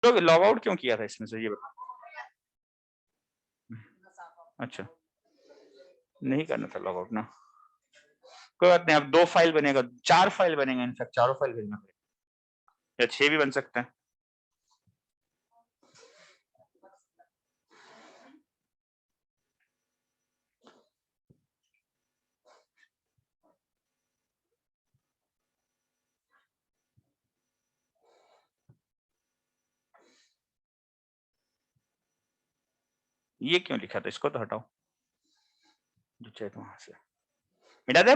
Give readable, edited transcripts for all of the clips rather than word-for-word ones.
तो log out क्यों किया था इसमें से, ये बता। अच्छा, नहीं करना था लॉग आउट ना, कोई बात नहीं। अब 2 फाइल बनेगा, 4 फाइल बनेगा, इनफैक्ट चारों फाइल भेजना पड़ेगा, या 6 भी बन सकते हैं। ये क्यों लिखा था, इसको तो हटाओ, जो चाहे तो वहां से मिटा दे।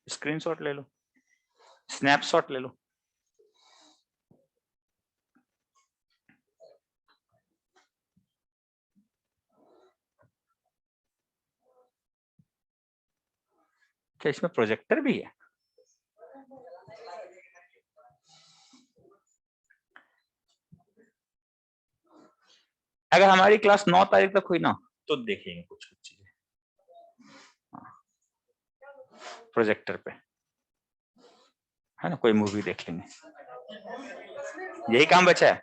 स्क्रीनशॉट ले लो, स्नैपशॉट ले लो। क्या इसमें प्रोजेक्टर भी है? अगर हमारी क्लास 9 तारीख तक हुई ना तो देखेंगे कुछ कुछ चीजें प्रोजेक्टर पे, है ना, कोई मूवी देख लेंगे। यही काम बचा है।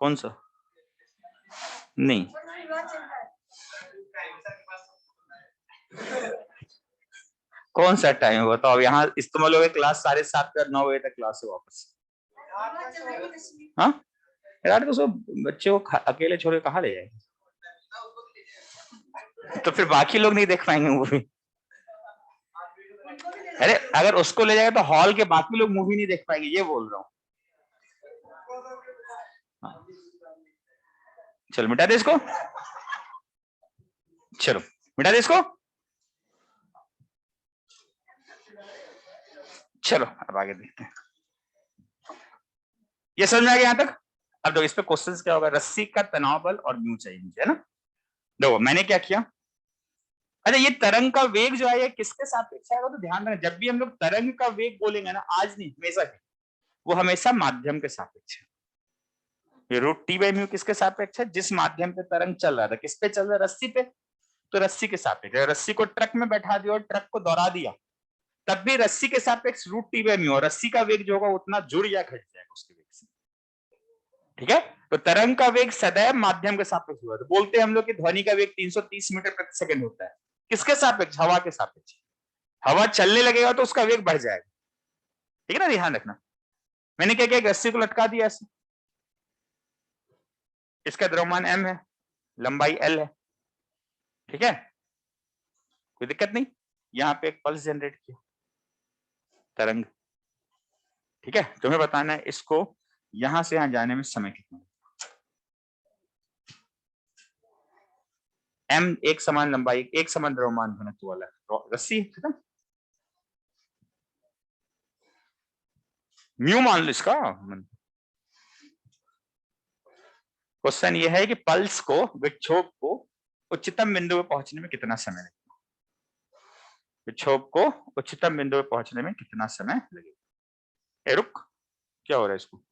कौन सा? नहीं, कौन सा टाइम बताओ। अब यहाँ इस्तेमाल हो गए क्लास 7:30 पे और 9 बजे तक क्लास है वापस। हाँ यार, तो सब बच्चे को अकेले छोड़ के कहाँ ले जाएंगे, तो फिर बाकी लोग नहीं देख पाएंगे मूवी। अरे अगर उसको ले जाएगा तो हॉल के बाकी लोग मूवी नहीं देख पाएंगे, ये बोल रहा हूँ। चलो मिटा दे इसको, चलो मिटा दे इसको। चलो अब आगे देखते हैं। ये समझ में आ गया यहाँ तक? अब देखो इस पे क्वेश्चंस क्या होगा, रस्सी का तनाव बल और म्यू चाहिए मुझे, है ना। देखो मैंने क्या किया, अच्छा ये तरंग का वेग जो है ये किसके सापेक्ष आएगा, तो ध्यान रखना जब भी हम लोग तरंग का वेग बोलेंगे ना, आज नहीं हमेशा ही, वो हमेशा माध्यम के सापेक्ष है। ये रूट टी बाई म्यू किसके सापेक्ष है, जिस माध्यम पे तरंग चल रहा था, किस पे चल रहा है, रस्सी पे, तो रस्सी के सापेक्ष। रस्सी को ट्रक में बैठा दिया और ट्रक को दौड़ा दिया, तब भी रस्सी के सापेक्ष रूट टी बाई म्यू, और रस्सी का वेग जो होगा उतना जुड़ या घट जाएगा उसके वेग से, ठीक है। तो तरंग का वेग सदैव माध्यम के सापेक्ष हुआ, तो बोलते हैं हम लोग कि ध्वनि का वेग 330 मीटर प्रति सेकंड होता है, किसके सापेक्ष, हवा के सापेक्ष। हवा चलने लगेगा तो उसका वेग बढ़ जाएगा, ठीक है ना, ध्यान रखना। मैंने क्या किया, रस्सी को लटका दिया ऐसे, इसका द्रव्यमान m है, लंबाई l है, ठीक है, कोई दिक्कत नहीं। यहां पे एक पल्स जनरेट किया, तरंग, ठीक है। तुम्हें बताना है इसको यहां से यहां जाने में समय कितना, m एक समान लंबाई, एक समान द्रव्यमान घनत्व वाला रस्सी, ठीक है। म्यू मान लो इसका। क्वेश्चन ये है कि पल्स को, विक्षोभ को उच्चतम बिंदु पे पहुंचने में कितना समय लगेगा, विक्षोभ को उच्चतम बिंदु पे पहुंचने में कितना समय लगेगा। रुक, क्या हो रहा है इसको,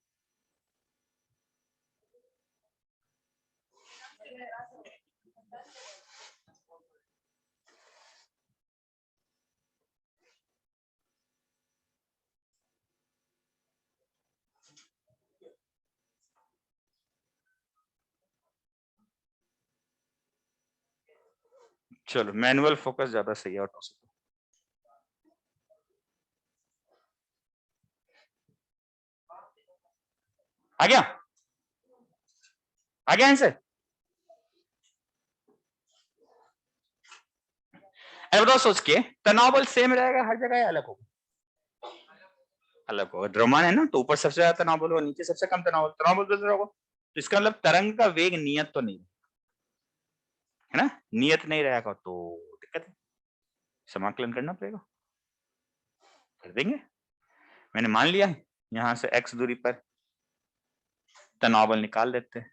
चलो मैनुअल फोकस ज्यादा सही है ऑटो से। आ गया, आ गया आंसर। अब बताओ सोच के, तनाव बल सेम रहेगा हर जगह या अलग होगा, अलग होगा। द्रव्यमान है ना, तो ऊपर सबसे ज्यादा तनाव बल होगा, नीचे सबसे कम तनाव बल बदल होगा, तो इसका मतलब तरंग का वेग नियत तो नहीं है ना, नियत नहीं रहेगा तो दिक्कत है, समाकलन करना पड़ेगा, कर देंगे। मैंने मान लिया है यहां से x दूरी पर तनाव बल निकाल देते हैं,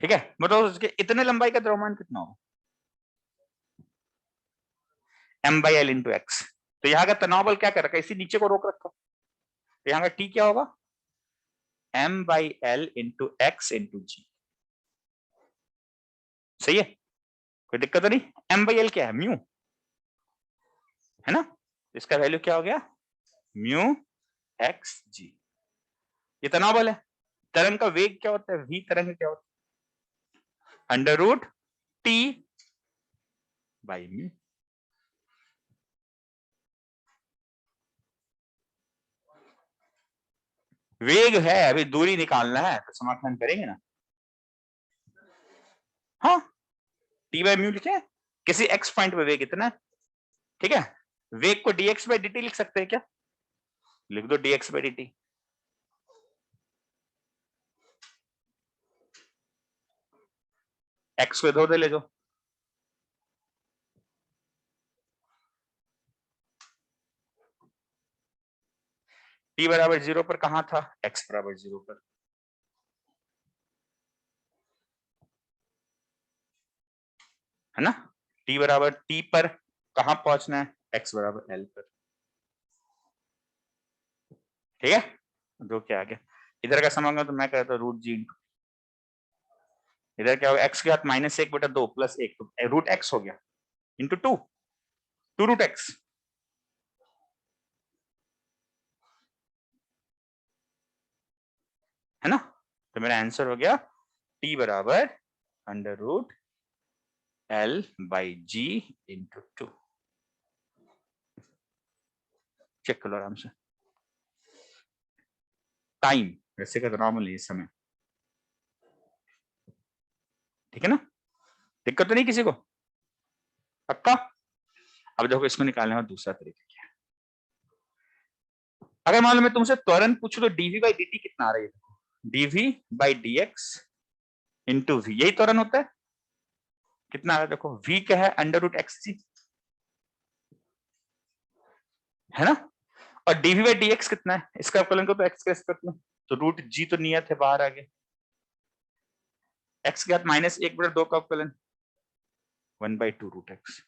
ठीक है। बताओ उसके इतने लंबाई का द्रव्यमान कितना होगा, m/l इंटू एक्स। तो यहाँ का तनाव बल क्या कर रखा है, इसी नीचे को रोक रखा, तो यहाँ का t क्या होगा, m/l इंटू एक्स इंटू जी, सही है। कोई दिक्कत तो नहीं? एम बाई एल क्या है? म्यू है ना, इसका वैल्यू क्या हो गया? म्यू एक्स जी। ये तनाव बल है। तरंग का वेग क्या होता है? वी तरंग क्या होता है? Under root T by mu. वेग है, अभी दूरी निकालना है तो समाकलन करेंगे ना। हाँ, टी बाई म्यू लिखे, किसी एक्स पॉइंट पे वेग इतना है, ठीक है। वेग को dx बाई dt लिख सकते हैं क्या? लिख दो dx बाई dt। एक्स को इधर ले जाओ, t बराबर 0 पर कहां था? x बराबर 0 पर, है ना। t बराबर t पर कहां पहुंचना है? x बराबर l पर, ठीक है। दो क्या आ गया, इधर का समांगा तो मैं कहता हूँ रूट जी इंटू, इधर क्या होगा? x के साथ माइनस 1/2 प्लस 1, तो रूट x हो गया इंटू 2, 2 रूट x, है ना। तो मेरा आंसर हो गया t बराबर under root l by G into 2। चेक करो आराम से। टाइम वैसे का नॉर्मल है समय, ठीक है ना, दिक्कत तो नहीं किसी को? पक्का? अब देखो इसको निकालने का दूसरा तरीका क्या है। अगर मान लो मैं तुमसे त्वरण पूछूं तो डीवी बाई डी कितना आ रही है? DV by D X into V, यही त्वरण होता है। कितना आ रहा है देखो, v क्या है? अंडर रूट एक्स जी, है ना। और डीवी बाई डी एक्स कितना है? इसका अवकलन को तो एक्स के रेस्पेक्ट में, तो रूट जी तो नियत है, बाहर आ गया। एक्स के साथ माइनस 1/2 का अवकलन 1/2 रूट एक्स।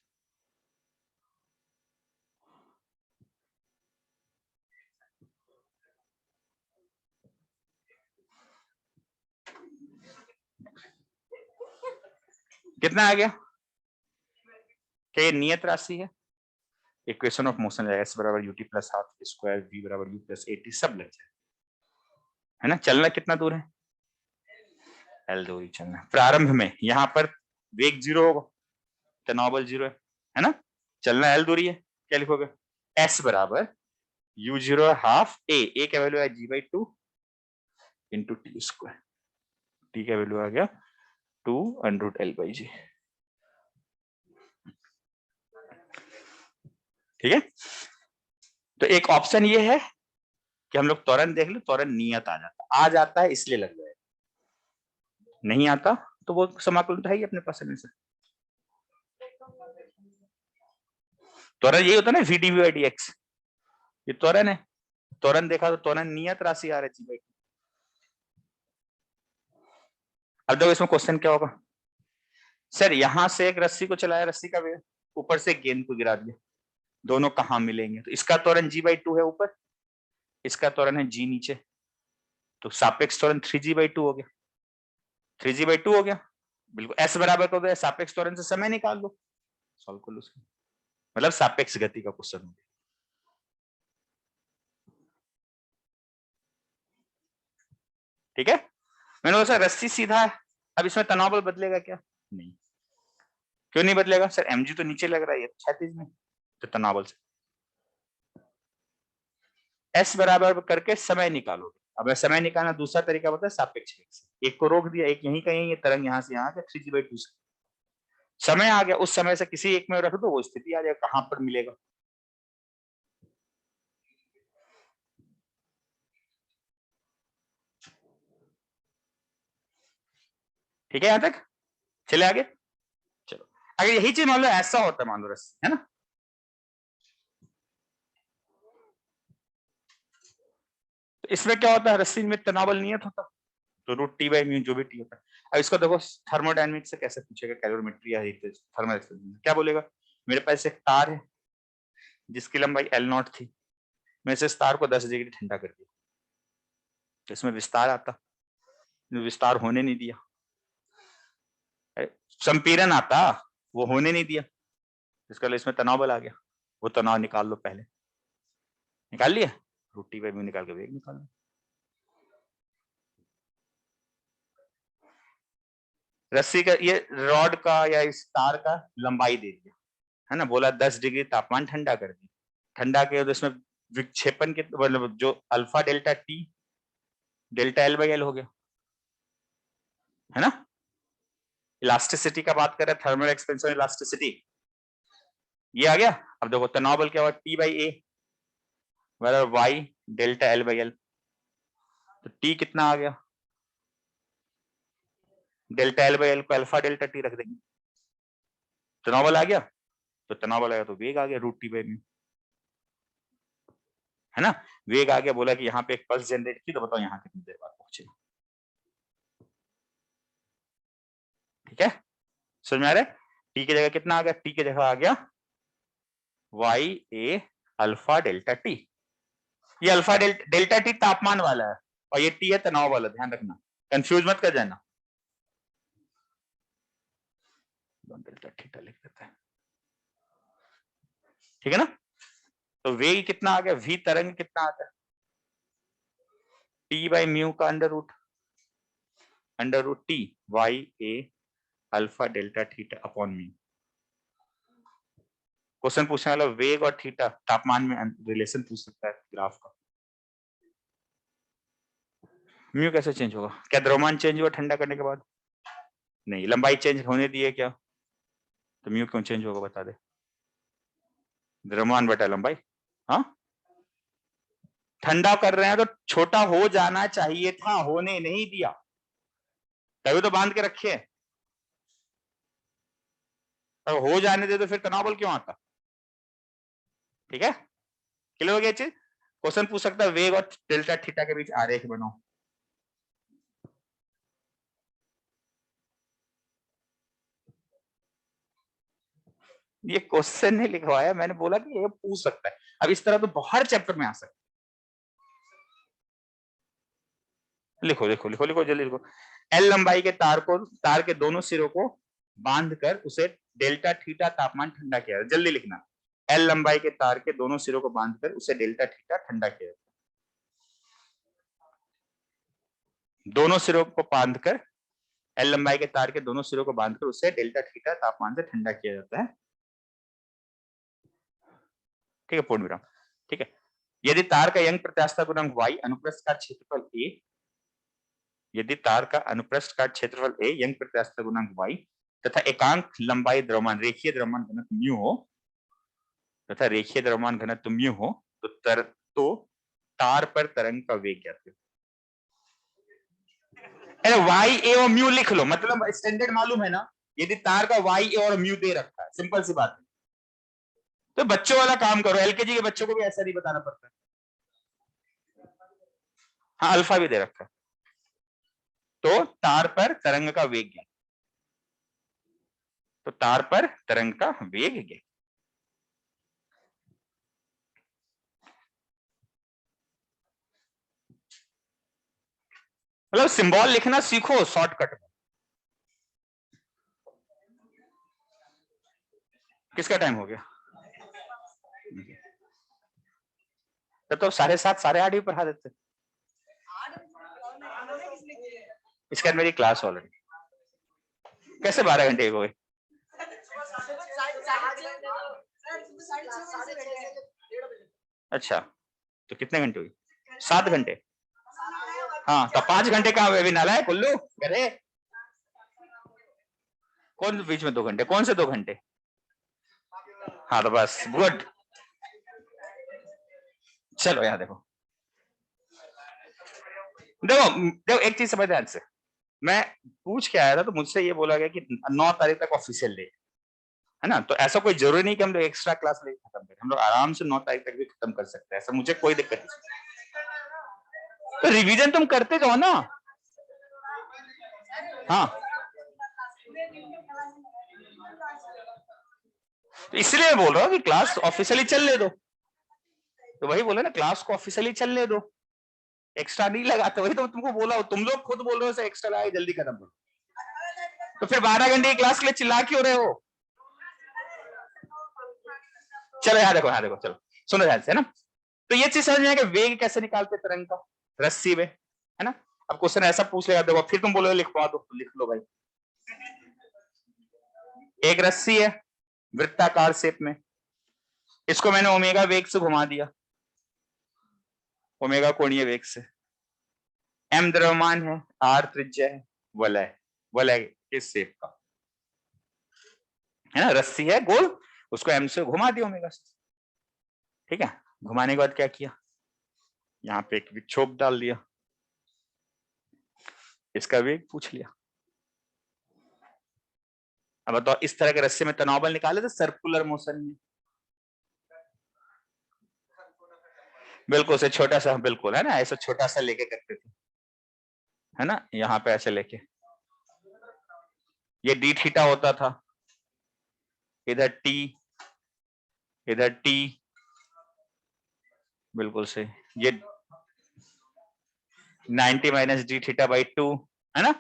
कितना आ गया? क्या ये नियत राशि है? इक्वेशन ऑफ मोशन जाएगा, एस बराबर UT plus half square V बराबर यू प्लस 80 सब लग जाए, है ना। चलना कितना दूर है? एल दूरी चलना। प्रारंभ में यहाँ पर वेग 0 होगा, तनाव बल 0 है ना। चलना एल दूरी है, क्या लिखोगे? एस बराबर यू 0 हाफ ए का वैल्यू है g/2 into T square, T का वैल्यू आ गया 2 अंडर रूट एल बाई जी, ठीक है। तो एक ऑप्शन ये है कि हम लोग त्वरण देख लो, त्वरण नियत आ जाता है इसलिए लग जाएगा, नहीं आता तो वो समाकलन तो है ही अपने पास से। त्वरण यही होता है ना, V D V by D X, ये त्वरण है। त्वरण देखा तो त्वरण नियत राशि आ रही है। अब देखो इसमें क्वेश्चन क्या होगा, सर यहां से एक रस्सी को चलाया, रस्सी का वेग, ऊपर से गेंद को गिरा दिया, दोनों कहां मिलेंगे? तो इसका त्वरण g/2 है ऊपर, इसका त्वरण है g नीचे, तो सापेक्ष त्वरण 3g/2 हो गया, 3g/2 हो गया। बिल्कुल s बराबर कर दो, सापेक्ष त्वरण से समय निकाल दो, सॉल्व कर लो उसको, मतलब सापेक्ष गति का क्वेश्चन हो गया, ठीक है। मैंने बोला सर रस्सी सीधा है, अब इसमें तनाव बल बदलेगा क्या? नहीं। क्यों नहीं बदलेगा? सर mg तो नीचे लग रहा है क्षैतिज में, तो तनाव बल से s बराबर करके समय निकालो। अब समय निकालना दूसरा तरीका होता है सापेक्ष वेग से, एक को रोक दिया, एक यहीं कहीं, ये तरंग यहां से यहां 3g/2 से समय आ गया, उस समय से किसी एक में रख दो, वो स्थिति आ जाएगा कहां पर मिलेगा। ठीक है, यहां तक चले आगे। चलो, अगर यही चीज मान लो ऐसा होता है, मान लो रस्सी है ना, तो इसमें क्या होता है, रस्सी में तनाव बल नियत होता, तो रूट टी बाई म्यू जो भी टी होता है। अब इसको देखो थर्मोडायनेमिक्स से कैसे पूछेगा, कैलोरीमेट्री या थर्मल, क्या बोलेगा? मेरे पास एक तार है जिसकी लंबाई L0 थी, मैं इस तार को 10 डिग्री ठंडा कर दिया, तो इसमें विस्तार आता, विस्तार होने नहीं दिया, संपीड़न आता, वो होने नहीं दिया, इसका इसमें तनाव बल आ गया, वो तनाव निकाल लो पहले, निकाल लिया, रूट बाई म्यू निकाल के वेग निकाल लो। रस्सी का ये रॉड का या इस तार का लंबाई दे दिया है ना, बोला 10 डिग्री तापमान ठंडा कर दी, ठंडा के तो इसमें विक्षेपण के मतलब जो alpha delta T delta L by L हो गया है ना। इलास्टिसिटी का बात कर रहे हैं, थर्मल एक्सपेंशन इलास्टिसिटी, ये आ गया। अब देखो तनाव बल क्या हुआ, टी बाई ए बराबर Y delta L by L, तो टी कितना आ गया, डेल्टा एल बाई एल को अल्फा डेल्टा टी रख देंगे, तनाव बल आ गया, तो तनाव बल आया तो वेग आ गया रूट टी बाई म्यू, है ना। वेग आ गया, बोला कि यहाँ पे एक पल्स जनरेट की, तो बताओ यहाँ कितनी देर बाद पहुंचे, ठीक है, समझ में आ रहा है। टी की जगह कितना आ गया, टी की जगह आ गया Y A alpha delta T, ये अल्फा डेल्टा टी तापमान वाला है और ये टी है तनाव वाला, ध्यान रखना, कंफ्यूज मत कर जाना, डेल्टा थीटा लिख देते हैं, ठीक है ना। तो वेग कितना आ गया, वी तरंग कितना आ गया, टी बाई म्यू का under root T Y A alpha delta theta upon mu. Question पूछने वाला वेग और थीटा तापमान में रिलेशन पूछ सकता है ग्राफ का। म्यू कैसे चेंज होगा, क्या द्रव्यमान चेंज हुआ ठंडा करने के बाद, नहीं, लंबाई चेंज होने दी है क्या, तो म्यू क्यों चेंज होगा बता दे, द्रव्यमान बटा लंबाई, हाँ, ठंडा कर रहे हैं तो छोटा हो जाना चाहिए था, होने नहीं दिया, तभी तो बांध के रखे, तो हो जाने दे तो फिर तनाव बल क्यों आता, ठीक है, क्लियर हो गया चीज। क्वेश्चन पूछ सकता है वेग और डेल्टा थीटा के बीच आरेख बनाओ, ये क्वेश्चन नहीं लिखवाया मैंने, बोला कि ये पूछ सकता है, अब इस तरह तो हर चैप्टर में आ सकता है, लिखो लिखो लिखो लिखो जल्दी लिखो, एल लंबाई के तार के दोनों सिरों को बांधकर उसे डेल्टा थीटा तापमान ठंडा किया, जल्दी लिखना, एल लंबाई के तार के दोनों सिरों को बांधकर उसे डेल्टा थीटा ठंडा किया, दोनों सिरों को बांधकर, एल लंबाई के तार के दोनों सिरों को बांधकर उसे डेल्टा थीटा तापमान से ठंडा किया जाता है, ठीक है, पूर्ण विराम, ठीक है। यदि तार का यंग प्रत्यास्था गुणांक y अनुप्रस्थ काट क्षेत्रफल a, यदि तार का अनुप्रस्थ काट क्षेत्रफल a यंग प्रत्यास्था गुणांक y तथा एकांक लंबाई द्रव्यमान रेखीय द्रव्यमान घनत्व म्यू हो, तथा रेखीय द्रव्यमान घनत्व म्यू हो, तो तार पर तरंग का वेग ज्ञात करें। अरे वाई ए और म्यू लिख लो, मतलब स्टैंडर्ड मालूम है ना, यदि तार का वाई ए और म्यू दे रखा है, सिंपल सी बात है, तो बच्चों वाला काम करो, एलकेजी के बच्चों को भी ऐसा नहीं बताना पड़ता है, हाँ अल्फा भी दे रखा है, तो तार पर तरंग का वेग ज्ञात, तो तार पर तरंग का वेग ज्ञात, मतलब सिंबल लिखना सीखो शॉर्टकट में। किसका टाइम हो गया, तो 7:30 8:30 भी पढ़ा देते, इसके बाद मेरी क्लास ऑलरेडी, कैसे 12 घंटे हो गए, अच्छा तो कितने घंटे हुई, 7 घंटे, हाँ तो 5 घंटे का वेबिनार है कुल्लू, अरे कौन बीच में 2 घंटे, कौन से 2 घंटे, हाँ तो बस गुड, चलो यहाँ देखो देखो देखो एक चीज समझ ध्यान से, मैं पूछ के आया था तो मुझसे ये बोला गया कि 9 तारीख तक ऑफिशियल डेट है ना, तो ऐसा कोई जरूरी नहीं कि हम लोग एक्स्ट्रा क्लास लेके खत्म करें, हम लोग आराम से 9 तारीख तक भी खत्म कर सकते हैं, ऐसा मुझे कोई दिक्कत नहीं, तो रिवीजन तुम करते जाओ ना, हाँ तो इसलिए मैं बोल रहा हूँ कि क्लास ऑफिशियली चलने दो, तो वही बोले ना क्लास को ऑफिशियली चलने दो, एक्स्ट्रा नहीं लगाते, वही तो तुमको बोला, तुम लोग खुद बोल रहे हो एक्स्ट्रा लगाए जल्दी खत्म करो, तो फिर 12 घंटे की क्लास के लिए चिल्ला क्यों रहे हो, चलो यहाँ देखो चलो सुनो ध्यान से, है ना। तो ये चीज समझ में आएगा वेग कैसे निकालते तरंग का रस्सी में, है ना। अब क्वेश्चन ऐसा पूछ लेगा, देखो फिर तुम बोलोगे लिखवा दो, तो लिख लो भाई। एक रस्सी है वृत्ताकार शेप में, इसको मैंने ओमेगा वेग से घुमा दिया, ओमेगा कोणीय वेग से। एम द्रव्यमान है, आर त्रिज्या है, वलय, वलय इस शेप का, है ना। रस्सी है गोल, उसको एम से घुमा दिया ओमेगा से, ठीक है। घुमाने के बाद क्या किया, यहाँ पे एक विक्षोभ डाल दिया, इसका वेग पूछ लिया। अब बताओ इस तरह के रस्से में तनाव बल निकाले थे सर्कुलर मोशन में, बिल्कुल से छोटा सा, बिल्कुल, है ना, ऐसा छोटा सा लेके करते थे, है ना। यहाँ पे ऐसे लेके ये डी थीटा होता था, इधर टी, इधर टी, बिल्कुल से ये 90 माइनस डी थीटा बाई 2, है ना।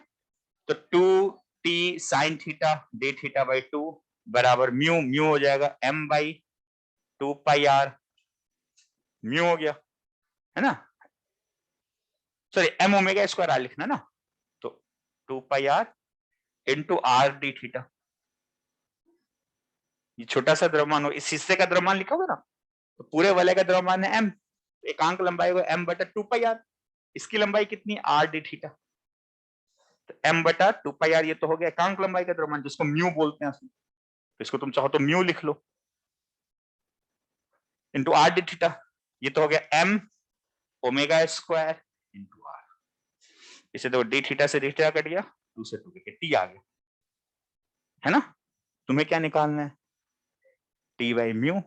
तो 2 T sine theta D theta by 2 बराबर म्यू, म्यू हो जाएगा m by 2 pi R, mu हो गया, है ना। Sorry M omega square R लिखना ना, तो 2 pi R into R D theta. ये छोटा सा द्रव्यमान हो, इस हिस्से का द्रव्यमान लिखा होगा ना, तो पूरे वलय का द्रव्यमान है m, एकांक लंबाई को m बटा 2 पाई आर, इसकी लंबाई कितनी आर डी थीटा, तो m बटा 2 पाई आर, ये तो हो गया एकांक लंबाई का द्रव्यमान जिसको म्यू बोलते हैं, तो इसको तुम चाहो तो म्यू लिख लो इंटू आर डी थीटा, ये तो हो गया m omega square into R. इसे तो डी थीटा से डी थीटा कट गया, 2 से 2 के टी आ गया, है ना। तुम्हें क्या निकालना है, टी बाई म्यू,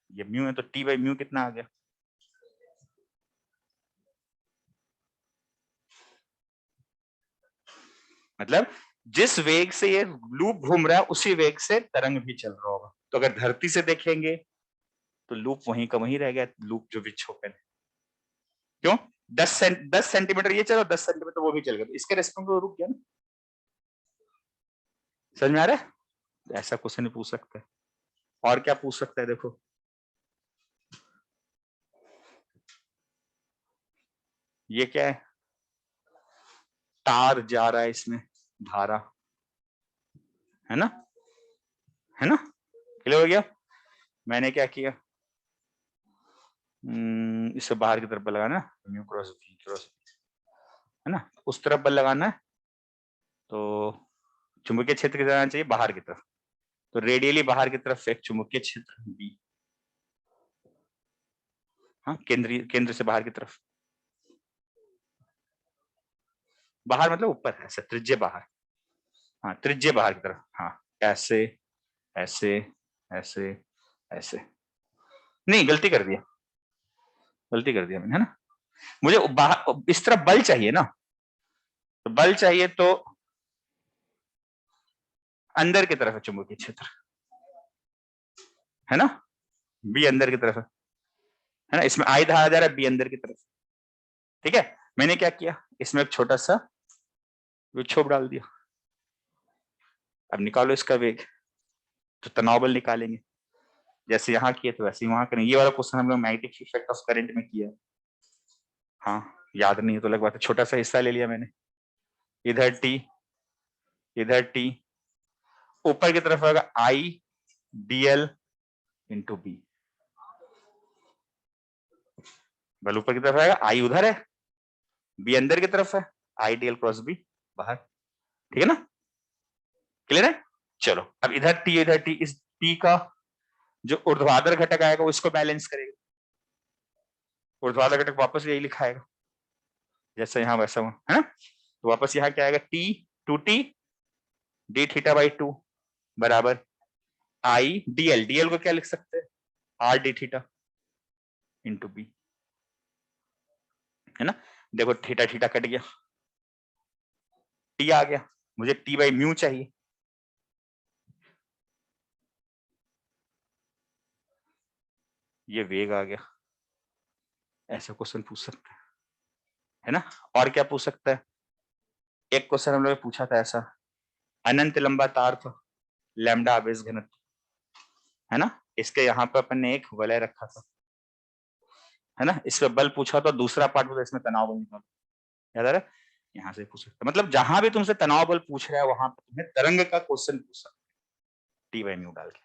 ये म्यू है तो टी बाई म्यू कितना आ गया, मतलब जिस वेग से ये लूप घूम रहा है उसी वेग से तरंग भी चल रहा होगा। तो अगर धरती से देखेंगे तो लूप वहीं का वहीं रह गया, लूप जो विक्षोभन है, क्यों 10 सेंटीमीटर ये चलो 10 सेंटीमीटर वो भी चल गया, तो इसके रेस्पेक्ट में रुक गया ना। समझ में आ रहा है, ऐसा क्वेश्चन नहीं पूछ सकता है। और क्या पूछ सकता है, देखो ये क्या है, तार जा रहा है इसमें धारा, है ना, है ना, क्लियर हो गया। मैंने क्या किया, इसे बाहर की तरफ बल लगाना, म्यू क्रॉस वी क्रॉस, है ना, उस तरफ बल लगाना है, तो चुंबकीय क्षेत्र की जाना चाहिए बाहर की तरफ, तो रेडियली बाहर की तरफ एक चुंबकीय क्षेत्र बी, हाँ केंद्र से बाहर की तरफ, बाहर मतलब ऊपर, ऐसे त्रिज्य बाहर, हाँ त्रिज्य बाहर की तरफ, हाँ ऐसे ऐसे ऐसे ऐसे, नहीं गलती कर दिया, गलती कर दिया मैंने, है ना। मुझे बाहर इस तरफ बल चाहिए ना, तो बल चाहिए तो अंदर की तरफ है चुंबकीय क्षेत्र, है ना, बी अंदर की तरफ है ना, इसमें आई धारा जा रहा है बी अंदर की तरफ, ठीक है। मैंने क्या किया, इसमें एक छोटा सा विक्षोभ डाल दिया, अब निकालो इसका वेग, तो तनाव बल निकालेंगे, जैसे यहाँ किए तो वैसे ही वहां करेंगे। ये वाला क्वेश्चन हम लोग मैग्नेटिक इफेक्ट ऑफ करंट में किया है, हाँ याद नहीं है तो अलग बात है, छोटा सा हिस्सा ले लिया मैंने, इधर टी, इधर टी, ऊपर की तरफ होगा I D L into B, बल ऊपर की तरफ आएगा, आई उधर है, बी अंदर की तरफ है, I D L cross B बाहर, ठीक है ना, क्लियर है। चलो अब इधर टी, इधर टी, इस टी का जो ऊर्ध्वाधर घटक आएगा वो इसको बैलेंस करेगा, ऊर्ध्वाधर घटक वापस यही लिखाएगा जैसा यहाँ वैसा हुआ, है ना। तो वापस यहाँ क्या आएगा, T two T D theta by 2 बराबर आई डीएल, डीएल को क्या लिख सकते हैं, R D theta into B, है ना। देखो थीटा थीटा कट गया, टी आ गया, मुझे टी बाई म्यू चाहिए, ये वेग आ गया, ऐसा क्वेश्चन पूछ सकते हैं, है ना। और क्या पूछ सकता है, एक क्वेश्चन हम लोग ने पूछा था ऐसा, अनंत लंबा तार था, लैम्डा आवेश घनत्व, है ना, इसके यहाँ पे अपन ने एक वलय रखा था, है ना, इस पे बल पूछा तो दूसरा पार्ट पूछा इसमें तनाव बल निकालो, याद आ रहा है, यहाँ से पूछ सकते, मतलब जहां भी तुमसे तनाव बल पूछ रहा है वहां पे तुम्हें तरंग का क्वेश्चन पूछ सकते टी बाई म्यू डाल के,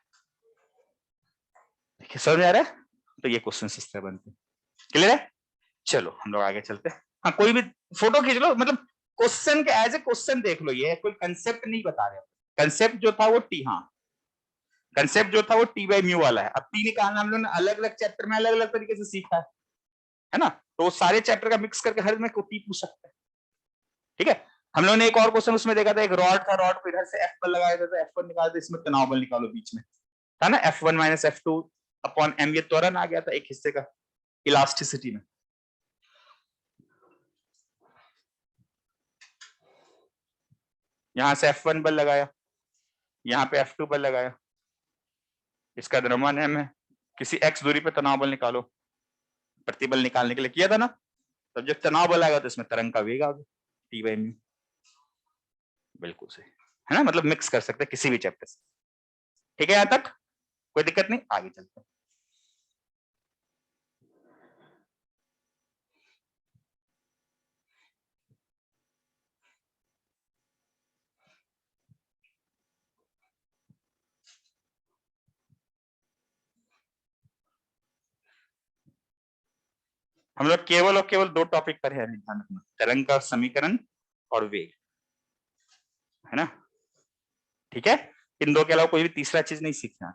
देखिए समझ आ रहा है, तो ये क्वेश्चन इस तरह बनते हैं, क्लियर है। चलो हम लोग आगे चलते हैं। हाँ कोई भी फोटो खींच लो, मतलब क्वेश्चन के एज ए क्वेश्चन देख लो, ये कोई कंसेप्ट नहीं बता रहे, कंसेप्ट जो था वो टी, हाँ कंसेप्ट जो था वो टी बाई म्यू वाला है। अब टी निकालना हम लोग ने अलग अलग चैप्टर में अलग अलग तरीके से सीखा है ना, तो वो सारे चैप्टर का मिक्स करके हर में को टी पूछ सकते हैं, ठीक है। हम लोगों ने एक और क्वेश्चन उसमें देखा था, एक रॉड था, रॉड को इधर से एफ पर लगाया था, F1 निकाला था, इसमें तनाव बल निकालो बीच में, था ना, F1 minus F2 upon M, ये त्वरण आ गया था एक हिस्से का इलास्टिसिटी में। यहां से F1 बल लगाया, यहाँ पे F2 बल लगाया, इसका द्रव्यमान M है, किसी x दूरी पे तनाव बल निकालो, प्रतिबल निकालने के लिए किया था ना, तब जब तनाव बल आएगा तो इसमें तरंग का वेग आ गया टी बाई म्यू, बिल्कुल सही है ना, मतलब मिक्स कर सकते हैं किसी भी चैप्टर से, ठीक है, यहां तक कोई दिक्कत नहीं, आगे चलते हैं। हम लोग केवल और केवल दो टॉपिक पर है ध्यान रखना, तरंग का समीकरण और वेग, है ना, ठीक है, इन दो के अलावा कोई भी तीसरा चीज नहीं सीखना,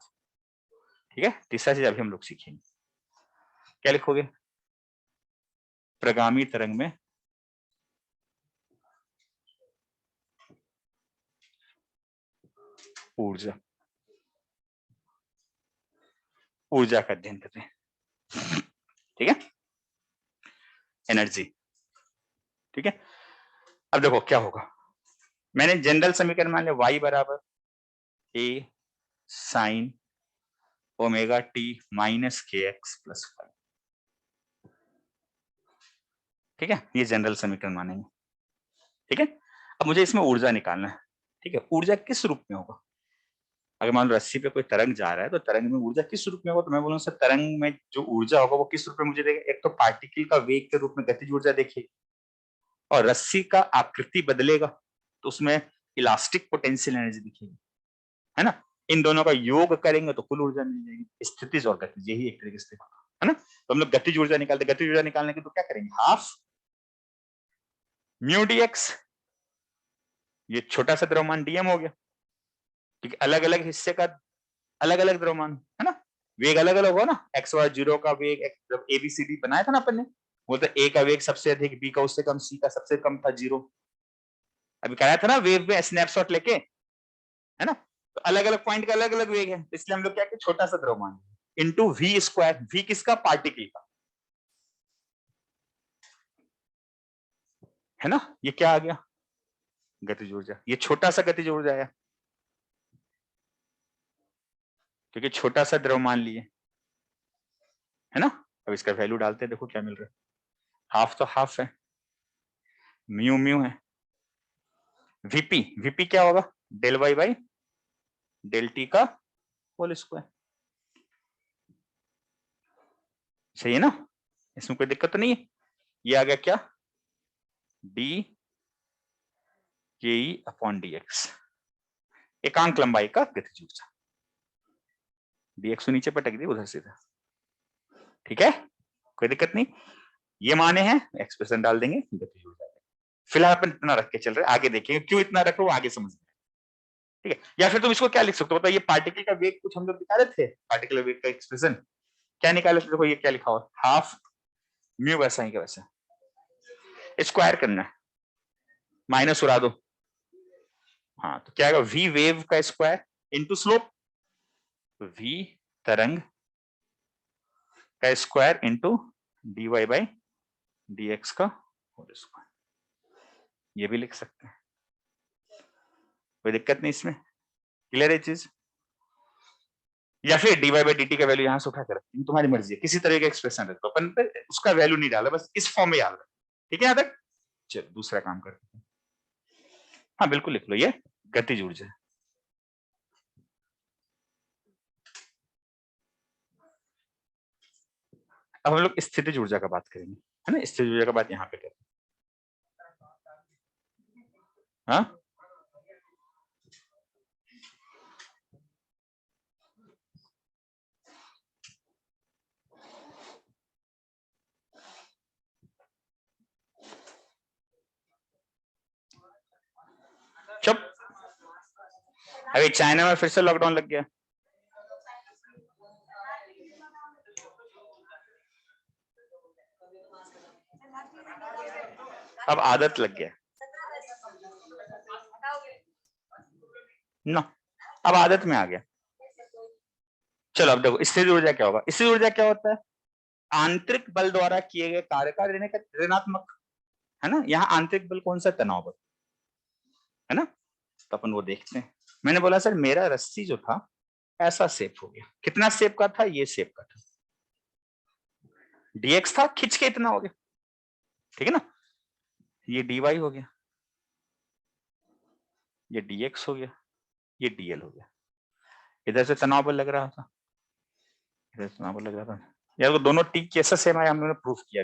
ठीक है, तीसरा चीज अभी हम लोग सीखेंगे, क्या लिखोगे, प्रगामी तरंग में ऊर्जा, ऊर्जा का अध्ययन करते हैं, ठीक है, एनर्जी, ठीक है। अब देखो क्या होगा, मैंने जनरल समीकरण मान लिया y बराबर a sign omega T minus के एक्स प्लस 5, ठीक है, ये जनरल समीकरण मानेंगे, ठीक है। अब मुझे इसमें ऊर्जा निकालना है, ठीक है, ऊर्जा किस रूप में होगा, अगर मान लो रस्सी पे कोई तरंग जा रहा है तो तरंग में ऊर्जा किस रूप में होगा, तो मैं बोलूंगा सर तरंग में जो ऊर्जा होगा वो किस रूप में मुझे देगा, एक तो पार्टिकल का वेग के रूप में गतिज ऊर्जा देखिए, और रस्सी का आकृति बदलेगा तो उसमें इलास्टिक पोटेंशियल एनर्जी दिखेगी, है ना, इन दोनों का योग करेंगे तो कुल ऊर्जा मिल जाएगी, स्थितिज और गतिज, यही एक तरीके से, है ना, तो हम लोग गतिज ऊर्जा निकालते, गतिज ऊर्जा निकालने के तो क्या करेंगे, हाफ म्यू डीएक्स, ये छोटा सा द्रव्यमान डीएम हो गया, ठीक है, अलग अलग हिस्से का अलग अलग द्रव्यमान, है ना, वेग अलग अलग हो ना, एक्स वाई जीरो का वेग, एबीसीडी बनाया था ना अपन ने, वो तो ए का वेग सबसे अधिक, बी का उससे कम, सी का सबसे कम था जीरो, अभी कराया था ना वेव में स्नैपशॉट लेके, है ना, तो अलग अलग पॉइंट का अलग अलग वेग है, इसलिए हम लोग क्या, छोटा सा द्रव्यमान इंटू वी स्क्वायर, वी किसका, पार्टिकल का, है ना, ये क्या आ गया, गतिज ऊर्जा, ये छोटा सा गतिज ऊर्जा है क्योंकि छोटा सा द्रव्यमान लिए, है ना, अब इसका वैल्यू डालते हैं, देखो क्या मिल रहा है, हाफ तो हाफ है, म्यू म्यू है, वीपी, वीपी क्या होगा, del Y by del T का होल स्क्वायर, सही है ना, इसमें कोई दिक्कत तो नहीं है, ये आ गया क्या, डी के ई अपॉन डी एक्स, एकांक लंबाई का गतिज ऊर्जा, डीएक्स को नीचे पटक दी उधर सीधा, ठीक है, कोई दिक्कत नहीं, ये माने हैं, एक्सप्रेशन डाल देंगे, गतिज ऊर्जा, फिलहाल अपन इतना रख के चल रहे, आगे देखेंगे क्यों इतना रख लो, आगे समझ, ठीक है, या फिर तुम इसको क्या लिख सकते हो, बताइए, पार्टिकल का वेग कुछ हम लोग निकाले थे, पार्टिकल वेग का एक्सप्रेशन क्या निकाले थे, देखो ये क्या लिखा हुआ, हाफ म्यू वैसा ही का वैसा, स्क्वायर करना है, माइनस उड़ा दो, हाँ तो क्या आएगा, वी वेव का स्क्वायर इंटू स्लोप, वी तरंग का square into D Y by D X का होल स्क्वायर, ये भी लिख सकते हैं, कोई दिक्कत नहीं इसमें, क्लियर है चीज, या फिर D Y by D T का वैल्यू यहां से उठा कर तुम्हारी मर्जी है, किसी तरह का एक्सप्रेशन रखो, अपन उसका वैल्यू नहीं डाला, बस इस फॉर्म में याद रखो, ठीक है, यहां तक, चलो दूसरा काम करते हैं, हाँ बिल्कुल लिख लो, ये गतिज ऊर्जा, अब हम लोग स्थितिज ऊर्जा का बात करेंगे, है ना, स्थितिज ऊर्जा का बात यहाँ पे करते हैं। हाँ चुप, अभी चाइना में फिर से लॉकडाउन लग गया। अब आदत लग गया ना, अब आदत में आ गया। चलो अब देखो स्थिर ऊर्जा क्या होगा। स्थिर ऊर्जा क्या होता है? आंतरिक बल द्वारा किए गए कार्य का ऋणात्मक, है ना। यहाँ आंतरिक बल कौन सा? तनाव बल, है ना। तो अपन वो देखते हैं। मैंने बोला सर मेरा रस्सी जो था ऐसा शेप हो गया, कितना शेप का था? ये शेप का था, dx था, खिंच के इतना हो गया, ठीक है ना। ये dy हो गया, ये dx हो गया, ये dl हो गया। इधर से तनाव बल लग रहा था, इधर से तनाव बल लग रहा था। यार वो दोनों टी कैसा सेम आया, हमने प्रूफ किया,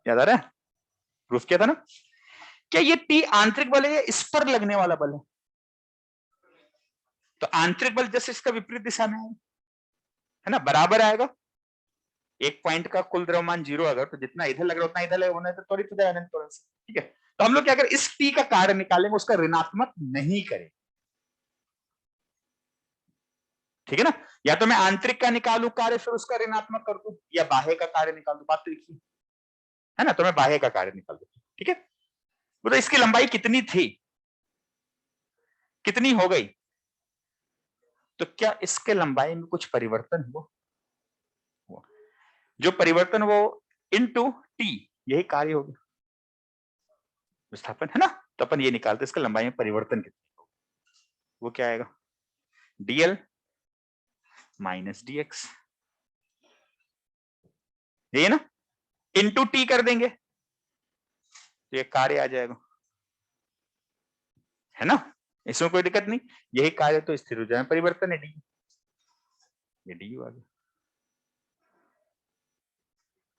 याद आ रहा है? प्रूफ किया था ना। क्या ये टी आंतरिक बल है या इस पर लगने वाला बल है? तो आंतरिक बल जैसे इसका विपरीत दिशा में है ना, बराबर आएगा। एक पॉइंट का कुल द्रव्यमान 0 अगर, तो जितना इधर लग रहा है उतना इधर लगेगा, तो त्वरित हो जाएगा त्वरण से, ठीक है। तो हम लोग क्या करें, इस टी का कार्य निकालेंगे, उसका ऋणात्मक नहीं करें, ठीक है ना। या तो मैं आंतरिक का निकालू कार्य फिर उसका ऋणात्मक कर दूं, या बाह्य का कार्य निकाल दूं, बात तो एक ही है ना। तो मैं बाह्य का कार्य निकाल दूं, ठीक है। तो इसकी लंबाई कितनी थी, कितनी हो गई? तो क्या इसके लंबाई में कुछ परिवर्तन हुआ? जो परिवर्तन वो इनटू टी, यही कार्य हो गया विस्थापन, है ना। तो अपन ये निकालते इसका लंबाई में परिवर्तन कितना होगा, वो क्या आएगा? dl माइनस dx, ये ना, इनटू टी कर देंगे तो ये कार्य आ जाएगा, है ना। इसमें कोई दिक्कत नहीं, यही कार्य तो स्थिर ऊर्जा में परिवर्तन है, डी, ये डी आ गया।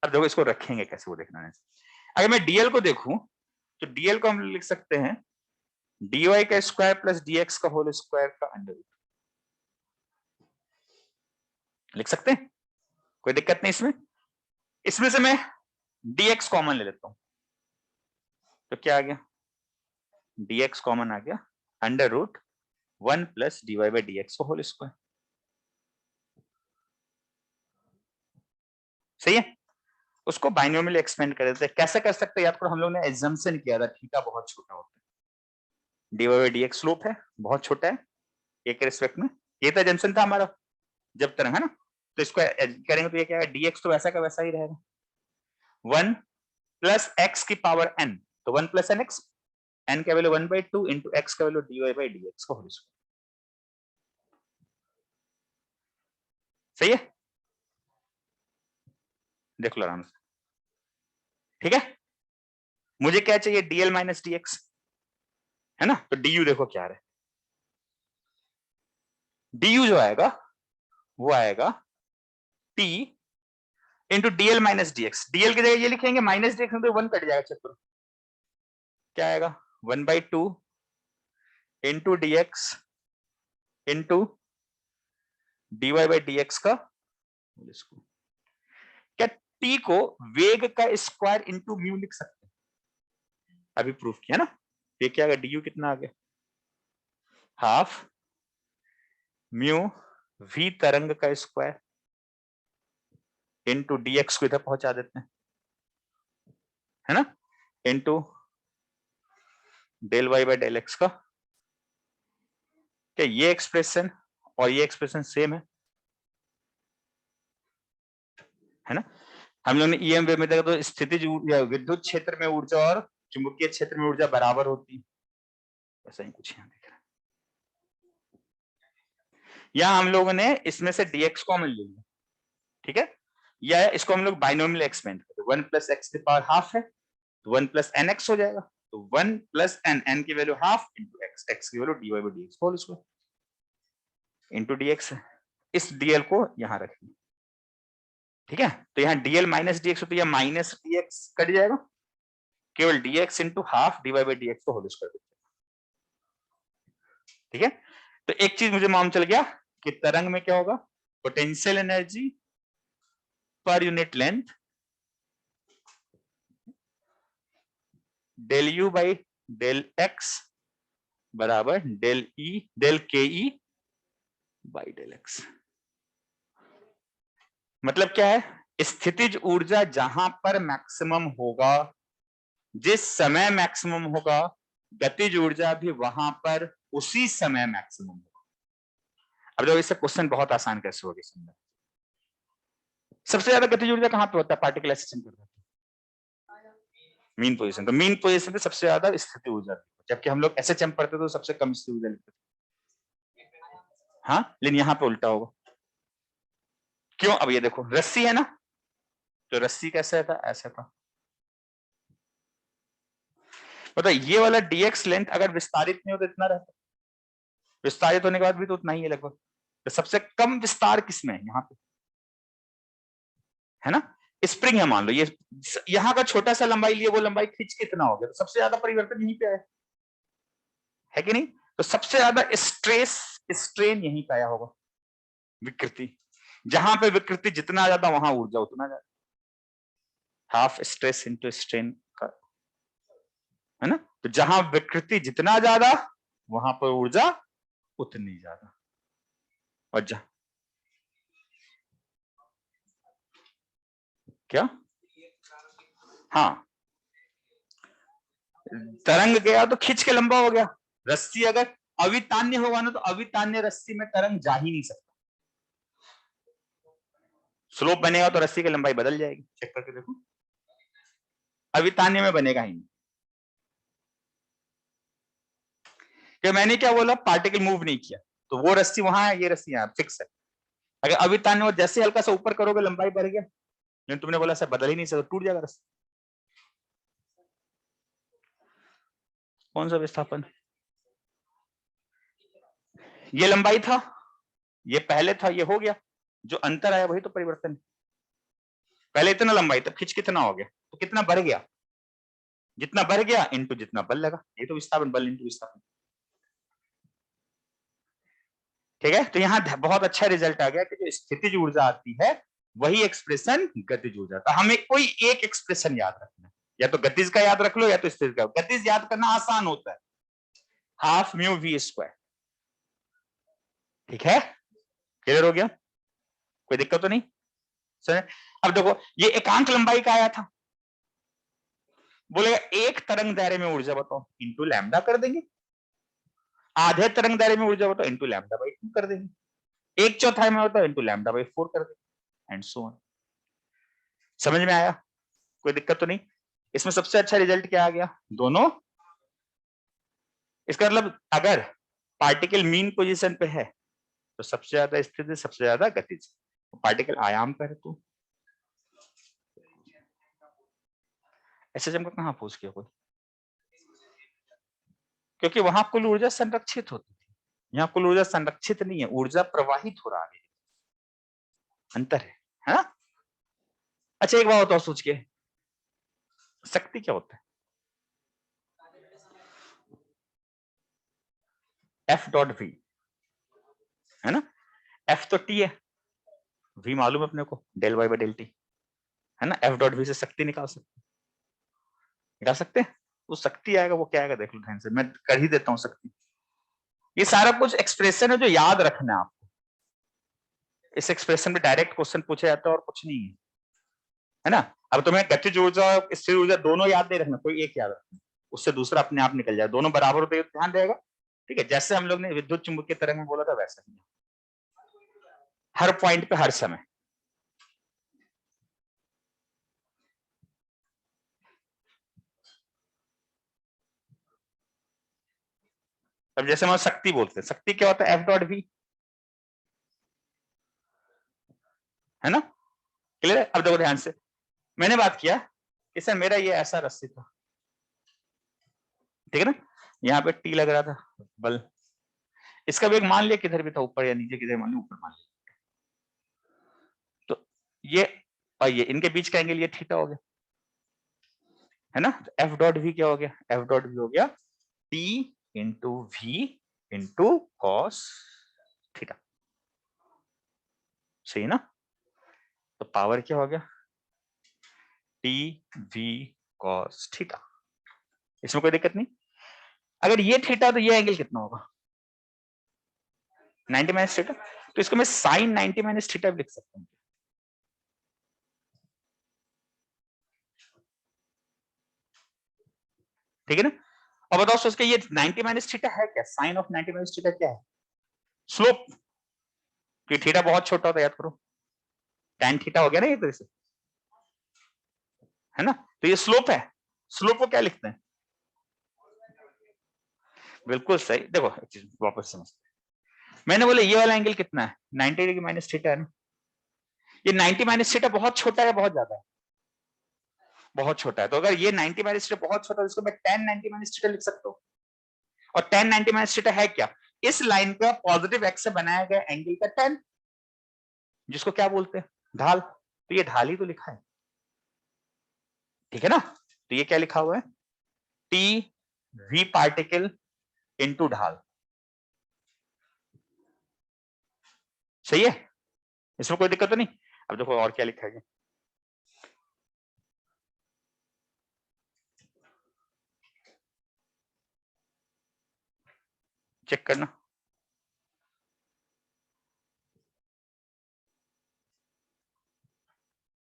अब देखो इसको रखेंगे कैसे, वो देखना है। अगर मैं डीएल को देखूं तो डीएल को हम लिख सकते हैं dy का स्क्वायर प्लस dx का होल स्क्वायर का अंडर रूट, लिख सकते हैं, कोई दिक्कत नहीं इसमें। इसमें से मैं dx कॉमन ले लेता हूं, तो क्या आ गया? dx कॉमन आ गया, अंडर रूट 1 प्लस dy बाई dx का होल स्क्वायर, सही है। उसको बाइनोमियल एक्सपेंड कर देते हैं। कैसे कर सकते हैं याद करो, हम लोग ने एजम्पशन किया था थीटा बहुत छोटा होता है, dy बाई dx स्लोप है बहुत छोटा है एक के रिस्पेक्ट में, ये तो एजम्पशन था हमारा जब तरंग, है ना। तो इसको करेंगे तो ये क्या है, dx तो वैसा का वैसा ही रहेगा, 1 प्लस x की पावर n, तो 1 प्लस एन एक्स, n का वैल्यू 1/2 इंटू x का वैल्यू dy बाई dx का होल स्क्वायर, सही है। देख लो आराम से, ठीक है। मुझे क्या चाहिए, dl माइनस dx, है ना। तो du देखो क्या है, du जो आएगा वो आएगा t into dl minus dx, dl की जगह ये लिखेंगे माइनस dx, तो 1 कट जाएगा, चेक करो क्या आएगा, 1/2 into dx into dy by dx का, क्या t को वेग का स्क्वायर इंटू म्यू लिख सकते हैं, अभी प्रूफ किया ना। ये क्या आएगा, du कितना आ गया, हाफ म्यू v तरंग का स्क्वायर इंटू dx को इधर पहुंचा देते हैं, है ना, into del Y by del X का। क्या ये एक्सप्रेशन और ये एक्सप्रेशन सेम है ना। हम लोग ने ईएम वेव में देखा तो स्थितिज विद्युत क्षेत्र में ऊर्जा और चुंबकीय क्षेत्र में ऊर्जा बराबर होती है, ऐसा ही कुछ यहाँ दिख रहा है। यहाँ हम लोगों ने इसमें से dx कॉमन ले लिया, ठीक है। या इसको हम लोग बाइनोमियल एक्सपेंड करते, 1 प्लस एक्स की पावर हाफ है तो 1 प्लस एन एक्स हो जाएगा, तो 1 प्लस एन, एन की value half into X, X की value D Y by D X whole square into D X. इस डीएल को यहां रखिए, ठीक है, तो यहाँ dl माइनस dx होती है, माइनस dx कट जाएगा, केवल dx into half dy by dx को होल स्क्वायर देते हैं। ठीक है, तो एक चीज मुझे मालूम चल गया कि तरंग में क्या होगा, potential energy per unit length del U by del X बराबर del K E by del x. मतलब क्या है, स्थितिज ऊर्जा जहां पर मैक्सिमम होगा, जिस समय मैक्सिमम होगा, गतिज ऊर्जा भी वहां पर उसी समय मैक्सिमम होगा। अब जब इससे क्वेश्चन बहुत आसान कैसे होगी समझना। सबसे ज्यादा गतिज ऊर्जा कहां पे होता है, पार्टिकल ऐसे चल रहा है, मीन पोजीशन। तो मीन पोजीशन पे सबसे ज्यादा स्थिति ऊर्जा, जबकि हम लोग एसएचएम पढ़ते तो सबसे कम स्थिति ऊर्जा लिखते थे। हाँ, लेकिन यहाँ पे उल्टा होगा। क्यों, अब ये देखो रस्सी है ना, तो रस्सी कैसे था, ऐसा था। पता ये वाला dx लेंथ अगर विस्तारित नहीं हो तो इतना रहता, विस्तारित होने के बाद भी तो उतना ही है लगभग। तो सबसे कम विस्तार किसमें है, यहाँ पे है ना, स्प्रिंग है मान लो, ये यहाँ का छोटा सा लंबाई लिए वो लंबाई खींच के इतना हो गया, तो सबसे ज्यादा परिवर्तन यहीं पे है कि नहीं। तो सबसे ज्यादा स्ट्रेस स्ट्रेन यहीं पे आया होगा, विकृति। जहां पे विकृति जितना ज्यादा वहां ऊर्जा उतना ज्यादा, हाफ स्ट्रेस इंटू स्ट्रेन का, है ना। तो जहां विकृति जितना ज्यादा वहां पर ऊर्जा उतनी ज्यादा। और जहां क्या, हाँ, तरंग गया तो खींच के लंबा हो गया। रस्सी अगर अवितान्य होगा ना, तो अवितान्य रस्सी में तरंग जा ही नहीं सकता। स्लोप बनेगा तो रस्सी की लंबाई बदल जाएगी, चेक करके देखो, अवितान्य में बनेगा ही नहीं। कि मैंने क्या बोला, पार्टिकल मूव नहीं किया, तो वो रस्सी वहां है, ये रस्सी यहाँ फिक्स है। अगर अवितान्य हो, जैसे हल्का सा ऊपर करोगे लंबाई बढ़ गया, लेकिन तुमने बोला सर बदल ही नहीं सकता, टूट जाएगा रस्सी। कौन सा विस्थापन, ये लंबाई था, ये पहले था, ये हो गया, जो अंतर आया वही तो परिवर्तन है। पहले इतना लंबाई, तब खिंच कितना हो गया, तो कितना बढ़ गया, जितना बढ़ गया इंटू जितना बल लगा, ये तो विस्थापन, बल इंटू विस्थापन। ठीक है, तो यहाँ बहुत अच्छा रिजल्ट आ गया कि जो स्थितिज ऊर्जा आती है वही एक्सप्रेशन गतिज ऊर्जा। तो हमें कोई एक एक्सप्रेशन याद रखना है, या तो गतिज का याद रख लो या तो स्थितिज का। गतिज याद करना आसान होता है, हाफ म्यू वी स्क्वायर। ठीक है, क्लियर हो गया, कोई दिक्कत तो नहीं सर। अब देखो ये एकांक लंबाई का आया था, बोलेगा एक तरंग दायरे में ऊर्जा बताओ, इंटू लैम्डा कर देंगे। आधे तरंग दायरे में ऊर्जा बताओ, इंटू लैम्डा बाई 2 कर देंगे। एक चौथाई में बताओ, इंटू लैम्डा बाई 4 कर देंगे, एंड सो ऑन। समझ में आया, कोई दिक्कत तो नहीं। इसमें सबसे अच्छा रिजल्ट क्या आ गया, दोनों। इसका मतलब अगर पार्टिकल मीन पोजीशन पे है तो सबसे ज्यादा स्थिति, सबसे ज्यादा गतिज। पार्टिकल आयाम पर है तो ऐसे जम कहां पूछ किया कोई, क्योंकि वहां कुल ऊर्जा संरक्षित होती थी, यहाँ कुल ऊर्जा संरक्षित नहीं है, ऊर्जा प्रवाहित हो रहा है, अंतर है ना। अच्छा एक बात बताओ सोच के, शक्ति क्या होता है, एफ डॉट वी, है ना। एफ तो टी है, वी मालूम है अपने को, del Y by del T, है ना। एफ डॉट वी से शक्ति निकाल सकते हैं। वो शक्ति आएगा, वो क्या आएगा देख लो ध्यान से, मैं कर ही देता हूँ शक्ति। ये सारा कुछ एक्सप्रेशन है जो याद रखना है आपको। इस एक्सप्रेशन में डायरेक्ट क्वेश्चन पूछा जाता है और कुछ नहीं है ना। अब तुम्हें गतिज ऊर्जा स्थिर ऊर्जा दोनों याद नहीं रखना, कोई एक याद रखना, उससे दूसरा अपने आप निकल जाए, दोनों बराबर होते ध्यान रहेगा। ठीक है, जैसे हम लोग ने विद्युत चुंबकीय तरंग में बोला था वैसा ही, हर पॉइंट पे हर समय। अब जैसे हम शक्ति बोलते हैं, शक्ति क्या होता है, एफ डॉट वी, है ना। क्लियर है। अब देखो ध्यान से, मैंने बात किया कि सर मेरा ये ऐसा रस्सी था, ठीक है ना, यहाँ पे टी लग रहा था बल, इसका वेग मान लिया किधर भी था, ऊपर या नीचे, किधर मान लिया, ऊपर मान लिया। तो ये और ये इनके बीच का एंगल ये थीटा हो गया, है ना। तो एफ डॉट वी क्या हो गया, एफ डॉट वी हो गया T into V into cos theta, सही ना। तो पावर क्या हो गया, टी वी कॉस थीटा, इसमें कोई दिक्कत नहीं। अगर ये थीटा तो ये एंगल कितना होगा, 90 माइनस थीटा, तो इसको मैं साइन 90 माइनस थीटा भी लिख सकता हूँ। ठीक है ना। अब बताओ सोच के ये 90 माइनस थीटा है क्या, साइन ऑफ 90 माइनस थीटा क्या है, स्लोप। कि थीटा बहुत छोटा होता है, याद करो, tan थीटा हो गया ना ये तरह से, है ना। तो ये स्लोप है, स्लोप को क्या लिखते हैं, बिल्कुल सही। देखो एक चीज वापस समझते हैं, मैंने बोला ये वाला एंगल कितना है, 90 डिग्री माइनस थीटा है ना। ये 90 माइनस थीटा बहुत छोटा है, बहुत ज्यादा है, बहुत छोटा है। तो अगर ये 90 माइनस थीटा बहुत छोटा है, इसको मैं tan 90 माइनस थीटा लिख सकता हूँ। और tan 90 माइनस थीटा है क्या, इस लाइन का पॉजिटिव एक्स से बनाया गया एंगल का tan, जिसको क्या बोलते हैं, ढाल। तो ये ढाल ही तो लिखा है, ठीक है ना। तो ये क्या लिखा हुआ है, टी वी पार्टिकल इनटू ढाल, सही है, इसमें कोई दिक्कत तो नहीं। अब देखो और क्या लिखा है, चेक करना।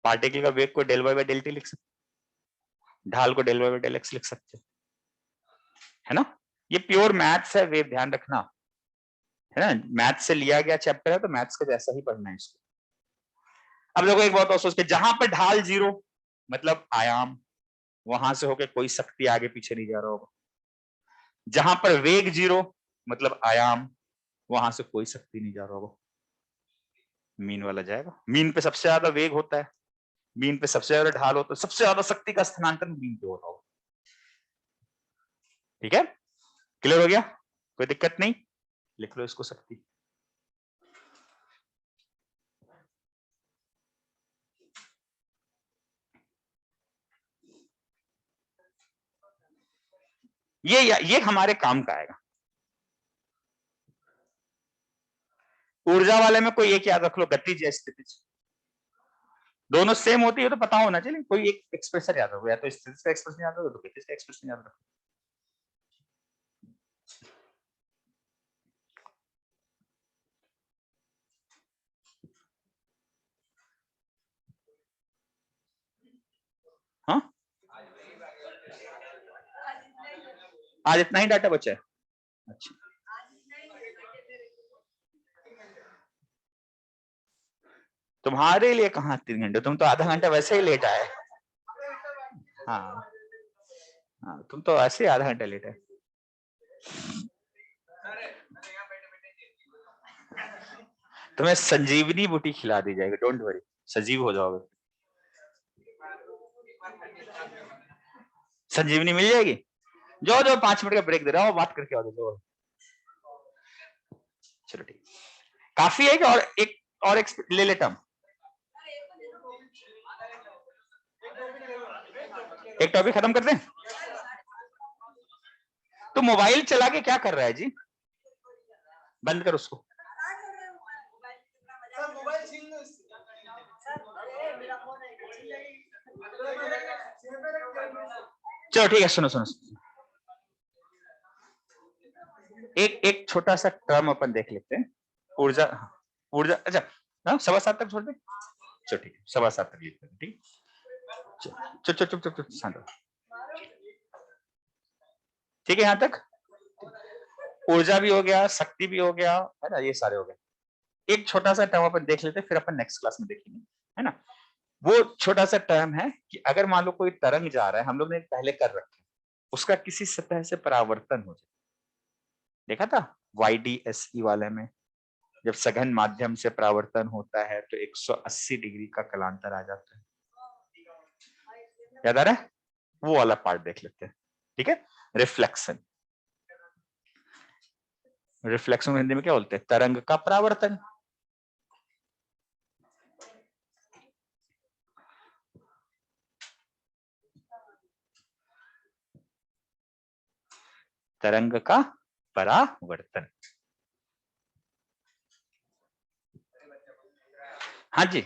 पार्टिकल का वेग को del Y by del T लिख सकते, ढाल को del Y by del X लिख सकते, है ना। ये प्योर मैथ्स है, वेव ध्यान रखना, है ना। मैथ्स से लिया गया चैप्टर है, तो मैथ्स का जैसा ही पढ़ना है इसको। अब देखो एक बात और सोच के, जहां पर ढाल जीरो मतलब आयाम, वहां से होकर कोई शक्ति आगे पीछे नहीं जा रहा होगा। जहां पर वेग जीरो मतलब आयाम, वहां से कोई शक्ति नहीं जा रहा होगा, मीन वाला जाएगा। मीन पे सबसे ज्यादा वेग होता है, मीन पे सबसे ज्यादा ढाल होता है, सबसे ज्यादा शक्ति का स्थानांतरण मीन पे होता होगा। ठीक है, क्लियर हो गया, कोई दिक्कत नहीं, लिख लो इसको शक्ति। ये हमारे काम का आएगा। ऊर्जा वाले में कोई एक याद रख लो, गतिज या स्थितिज, दोनों सेम होती है तो पता होना चाहिए, कोई एक एक्सप्रेशन याद रखो, या तो स्थितिज का एक्सप्रेशन याद रखो, तो गतिज का एक्सप्रेशन याद रखो। हाँ, आज इतना ही डाटा बचा है, अच्छा। तुम्हारे लिए कहाँ 3 घंटे, तुम तो आधा घंटा वैसे ही लेट आए। हाँ हाँ, तुम तो ऐसे ही आधा घंटा लेट है। तुम्हें संजीवनी बूटी खिला दी जाएगी, डोंट वरी, सजीव हो जाओगे, संजीवनी मिल जाएगी। जो जो 5 मिनट का ब्रेक दे रहा हो, बात करके आओ। चलो ठीक, काफी है कि और एक ले लेता हूं, एक टॉपिक खत्म करते हैं। तो मोबाइल चला के क्या कर रहा है जी, बंद कर उसको। चलो ठीक है, सुनो सुनो, एक छोटा सा टर्म अपन देख लेते हैं, ऊर्जा, ऊर्जा, अच्छा ना 7:15 तक छोड़ दे, चलो ठीक है, 7:15 तक लिखते हैं, ठीक, चुप चुप चुप चुप शांत हो, ठीक है। यहां तक ऊर्जा भी हो गया, शक्ति भी हो गया, है ना, ये सारे हो गए। एक छोटा सा टर्म अपन देख लेते हैं, फिर अपन नेक्स्ट क्लास में देखेंगे, है ना। वो छोटा सा टर्म है कि अगर मान लो कोई तरंग जा रहा है, हम लोग ने पहले कर रखा है, उसका किसी सतह से परावर्तन हो जाए, देखा था YDSE वाले में, जब सघन माध्यम से परावर्तन होता है तो 180 डिग्री का कलांतर आ जाता है, याद आ रहा है, वो वाला पार्ट देख लेते हैं, ठीक है। रिफ्लेक्शन, रिफ्लेक्शन हिंदी में क्या बोलते हैं, तरंग का परावर्तन। तरंग का परावर्तन। हाँ जी,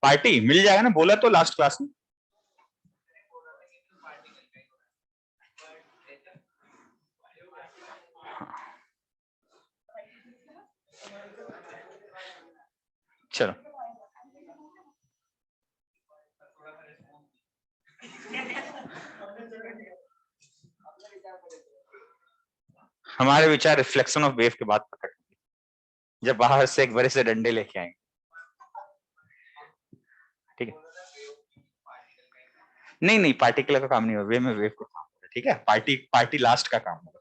पार्टी मिल जाएगा ना, बोला तो लास्ट क्लास में। चलो हमारे विचार रिफ्लेक्शन ऑफ वेव के बाद प्रकट होंगे, जब बाहर से एक बड़े से डंडे लेके आएंगे। ठीक है, नहीं नहीं पार्टिकुलर का काम नहीं होगा, वे में वेव का काम होगा। ठीक है, पार्टी पार्टी लास्ट का काम होगा।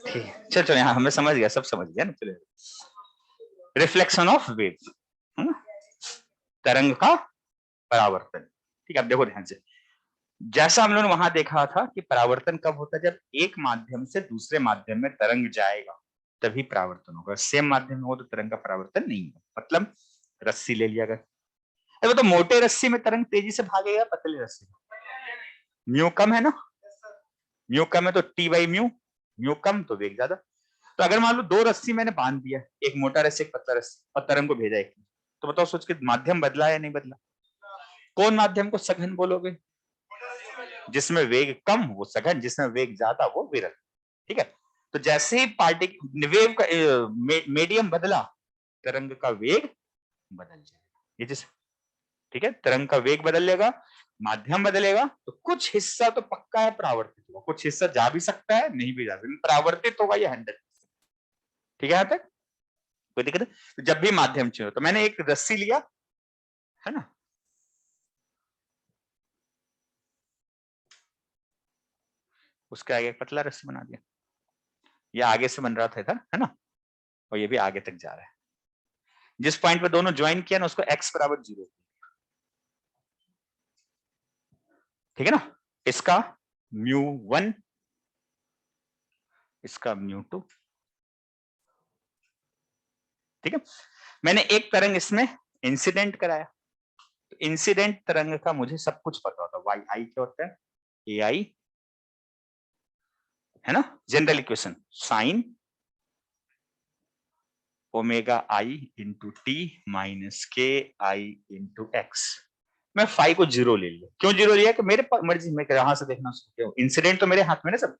ठीक है, चलो चलो, यहाँ हमें समझ गया, सब समझ गया ना। चलो, रिफ्लेक्शन ऑफ वेव, तरंग का परावर्तन। ठीक है, अब देखो ध्यान से, जैसा हम लोगों ने वहां देखा था कि परावर्तन कब होता है, जब एक माध्यम से दूसरे माध्यम में तरंग जाएगा तभी परावर्तन होगा। सेम माध्यम में हो तो तरंग का परावर्तन नहीं होगा। मतलब रस्सी ले लिया गया, वो तो मोटे रस्सी में तरंग तेजी से भागेगा, पतली रस्सी में म्यू कम है ना, म्यू कम है तो टी बाई म्यू, म्यू कम तो वेग ज्यादा। तो अगर मान लो दो रस्सी मैंने बांध दिया, एक मोटा रस्सी एक पतला रस्सी, और तरंग को भेजा एक, तो बताओ सोच के माध्यम बदला या नहीं बदला? कौन माध्यम को सघन बोलोगे? जिसमें वेग कम वो सघन, जिसमें वेग ज्यादा वो विरल। ठीक है, तो जैसे ही वेव का मीडियम बदला, तरंग का वेग बदल जाएगा। ये जैसे, ठीक है, तरंग का वेग बदल लेगा, माध्यम बदलेगा, तो कुछ हिस्सा तो पक्का है परावर्तित होगा, कुछ हिस्सा जा भी सकता है नहीं भी जा सकता, परावर्तित होगा ये 100%। ठीक है, यहां तक कोई दिक्कत है? तो जब भी माध्यम चुनो, तो मैंने एक रस्सी लिया है ना, उसके आगे एक पतला रस्सी बना दिया, ये आगे से बन रहा था इधर है ना, और ये भी आगे तक जा रहा है। जिस पॉइंट पे दोनों ज्वाइन किया ना, उसको x बराबर 0, ठीक है ना, इसका μ1, इसका μ2। ठीक है, मैंने एक तरंग इसमें इंसिडेंट कराया, तो इंसिडेंट तरंग का मुझे सब कुछ पता होता है, वाई आई क्या होता है, ए आई है ना, जनरल इक्वेशन साइन ओमेगा आई इंटू टी माइनस के आई इंटू एक्स। मैं फाई को 0 ले लिया, क्यों 0 लिया? कि मेरे मर्जी में यहां से देखना, इंसिडेंट तो मेरे हाथ में ना सब।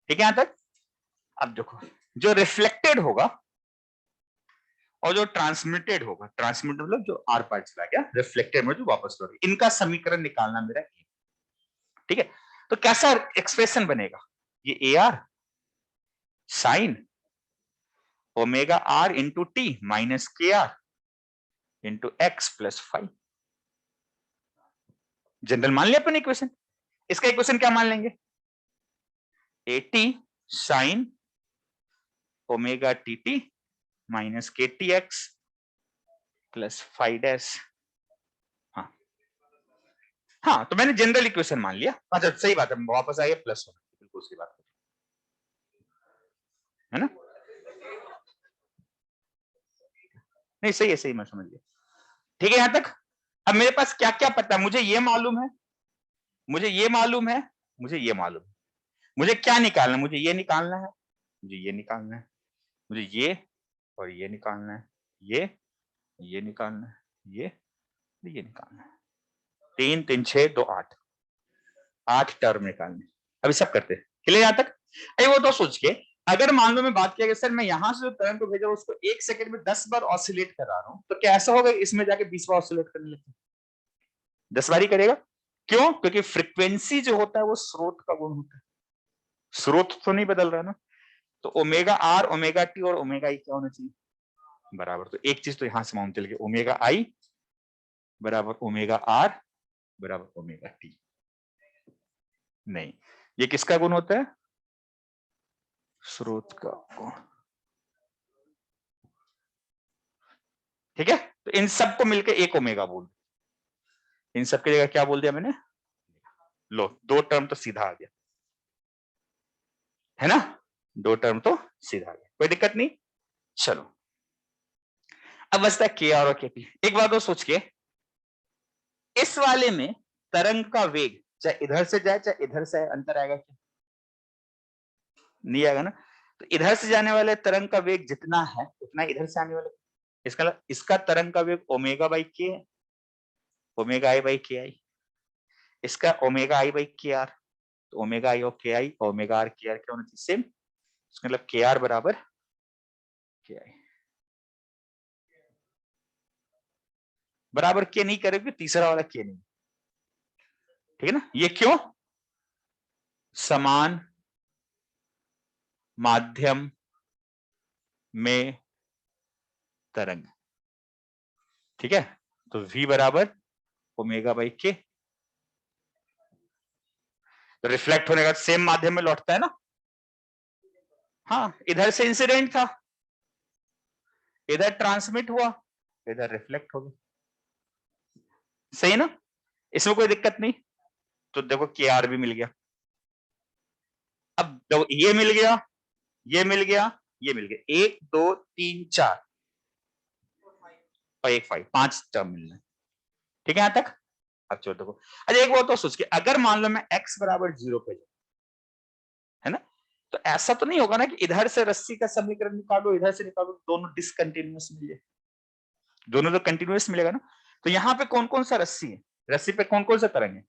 ठीक है यहां तक? अब देखो, जो रिफ्लेक्टेड होगा और जो ट्रांसमिटेड होगा, ट्रांसमिटेड मतलब जो आर पार चला गया, रिफ्लेक्टेड में जो वापस लौट, इनका समीकरण निकालना मेरा है। ठीक है, तो कैसा एक्सप्रेशन बनेगा? ये A R sine omega R into T minus K R into X plus 5। General मान लिया अपन इक्वेशन, इसका इक्वेशन क्या मान लेंगे? A T sine omega T T minus K T X plus 5 dash. हाँ हाँ, तो मैंने जनरल इक्वेशन मान लिया। अच्छा सही बात है, वापस आइए प्लस होना, बिल्कुल सही बात है ना, नहीं सही है, सही, मैं समझ गया। ठीक है यहां तक? अब मेरे पास क्या क्या पता है, मुझे ये मालूम है, मुझे ये मालूम है, मुझे ये मालूम है, मुझे क्या निकालना है? मुझे ये निकालना है, मुझे ये निकालना है, मुझे ये और ये निकालना है, ये निकालना है, ये निकालना है। 3 3 6 2 8, 8 टर्म निकालने। अभी सब करते हैं, क्लियर यहां तक? अरे वो तो सोच के, अगर मान लो मैं बात किया कि सर मैं यहां से जो तरंग को भेजा उसको 1 सेकंड में 10 बार ऑसिलेट करा रहा हूं, तो क्या ऐसा होगा इसमें जाके 20 बार ऑसिलेट करने लगता है? 10 बार ही करेगा। क्यों? क्योंकि फ्रीक्वेंसी जो होता है वो स्रोत का गुण होता है, स्रोत तो नहीं बदल रहा ना। तो ओमेगा आर ओमेगा टी और ओमेगा आई क्या होना चाहिए? बराबर। तो एक चीज तो यहां से मान चल गया, ओमेगा आई बराबर ओमेगा आर बराबर ओमेगा टी। नहीं, ये किसका गुण होता है? स्रोत का गुण। ठीक है, तो इन सबको मिलकर एक ओमेगा बोल, इन सबकी जगह क्या बोल दिया मैंने? लो, 2 टर्म तो सीधा आ गया है ना, 2 टर्म तो सीधा आ गया। कोई दिक्कत नहीं। चलो अब बचता है के आर और के टी। एक बात और सोच के, इस वाले में तरंग का वेग चाहे इधर से जाए चाहे इधर से आए, अंतर आएगा क्या? नहीं आएगा ना। तो इधर से जाने वाले तरंग का वेग जितना है उतना इधर से आने वाले, इसका तरंग का वेग ओमेगा बाई के है, ओमेगा आई बाई के आई। इसका ओमेगा आई बाई के आर, तो ओमेगा आई और के आई, ओमेगा आर के आर क्या होना चाहिए? सेम। इसका मतलब के आर बराबर के आई। बराबर के नहीं करेंगे, तीसरा वाला के नहीं, ठीक है ना। ये क्यों? समान माध्यम में तरंग, ठीक है। तो v बराबर ओमेगा बाई के, तो रिफ्लेक्ट होने का सेम माध्यम में लौटता है ना। हाँ, इधर से इंसिडेंट था, इधर ट्रांसमिट हुआ, इधर रिफ्लेक्ट हो गया, सही है ना। इसमें कोई दिक्कत नहीं। तो देखो के आर भी मिल गया। अब देखो ये मिल गया, ये मिल गया, ये मिल गया, 1 2 3 4 और एक 5, 5 टर्म मिल रहे, ठीक है यहां तक। अब चलो देखो, अच्छा एक बात तो सोच के, अगर मान लो मैं x बराबर 0 पे जाऊं, है ना, तो ऐसा तो नहीं होगा ना कि इधर से रस्सी का समीकरण निकालो इधर से निकालो दोनों डिसकंटिन्यूअस मिल जाए, दोनों तो कंटिन्यूअस मिलेगा ना। तो यहाँ पे कौन कौन सा रस्सी है, रस्सी पे कौन कौन सा तरंग है?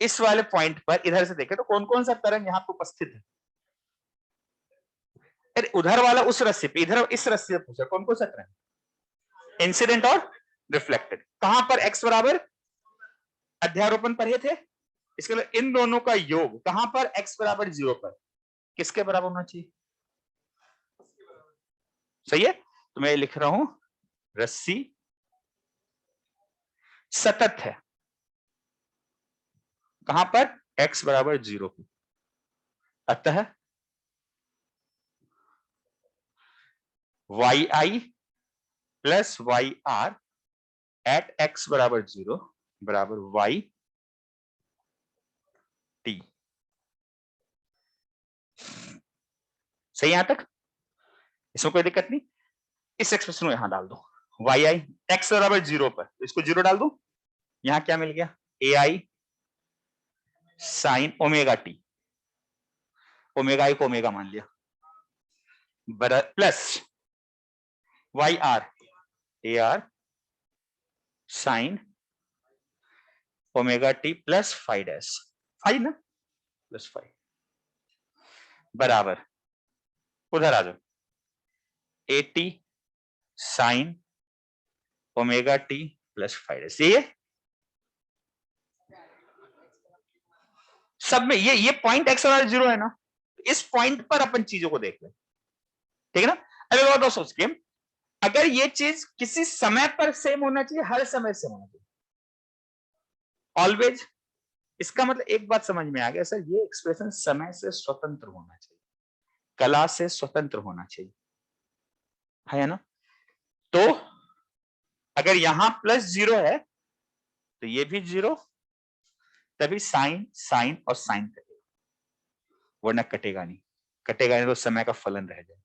इस वाले पॉइंट पर इधर से देखें तो कौन कौन सा तरंग यहाँ पे उपस्थित है? अरे उधर वाला उस रस्सी पे, इधर इस रस्सी से पूछा कौन कौन सा तरंग, इंसिडेंट और रिफ्लेक्टेड। कहां पर x बराबर अध्यारोपण पर ही थे, इसके लिए इन दोनों का योग कहां पर x बराबर 0 पर किसके बराबर होना चाहिए? सही है। तो मैं लिख रहा हूं रस्सी सतत है कहां पर? x बराबर 0 पर। अतः yi plus Y R at x बराबर 0 बराबर y t। सही यहां तक, इसमें कोई दिक्कत नहीं। इस एक्सप्रेशन को यहां डाल दो, वाई आई एक्स बराबर 0 पर, तो इसको 0 डाल दो। यहां क्या मिल गया? A I sine omega T, omega I को ओमेगा मान लिया, plus Y R A R sine omega T plus five dash, five ना, प्लस फाइव बराबर, उधर आ जाओ, A T sine omega T plus five dash. ये सब में ये पॉइंट एक्स और 0 है ना, इस पॉइंट पर अपन चीजों को देख ले, ठीक है ना। अरे और सोच के, अगर ये चीज किसी समय पर सेम होना चाहिए, हर समय सेम होना चाहिए, ऑलवेज। इसका मतलब एक बात समझ में आ गया सर, ये एक्सप्रेशन समय से स्वतंत्र होना चाहिए, कला से स्वतंत्र होना चाहिए, है ना। तो अगर यहां प्लस 0 है तो ये भी 0, तभी साइन साइन और साइन कटेगा, वरना कटेगा नहीं, कटेगा नहीं तो समय का फलन रह जाएगा।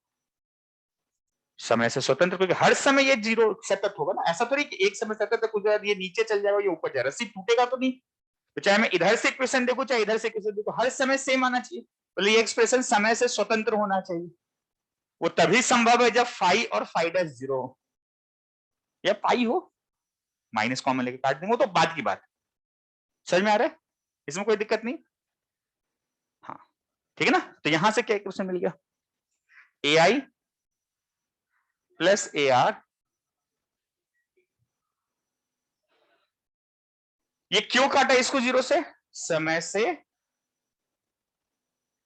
समय से स्वतंत्र, क्योंकि हर समय ये 0 सतत होगा ना, ऐसा तो नहीं कि एक समय सतत है कुछ ये नीचे चल जाएगा ये ऊपर जाएगा, रस्सी टूटेगा तो नहीं। तो चाहे मैं इधर से इक्वेशन देखूं चाहे इधर से इक्वेशन देखूं, हर समय सेम आना चाहिए। बोले ये एक्सप्रेशन समय से स्वतंत्र होना चाहिए, वो तभी संभव है जब फाई और फाई डैश 0 हो, या पाई हो, माइनस कॉमन लेके काट देंगे, वो तो बाद की बात। समझ में आ रहा है, इसमें कोई दिक्कत नहीं। हाँ ठीक है ना। तो यहां से क्या इक्वेशन मिल गया? A I plus A R, ये क्यों काटा इसको 0 से? समय से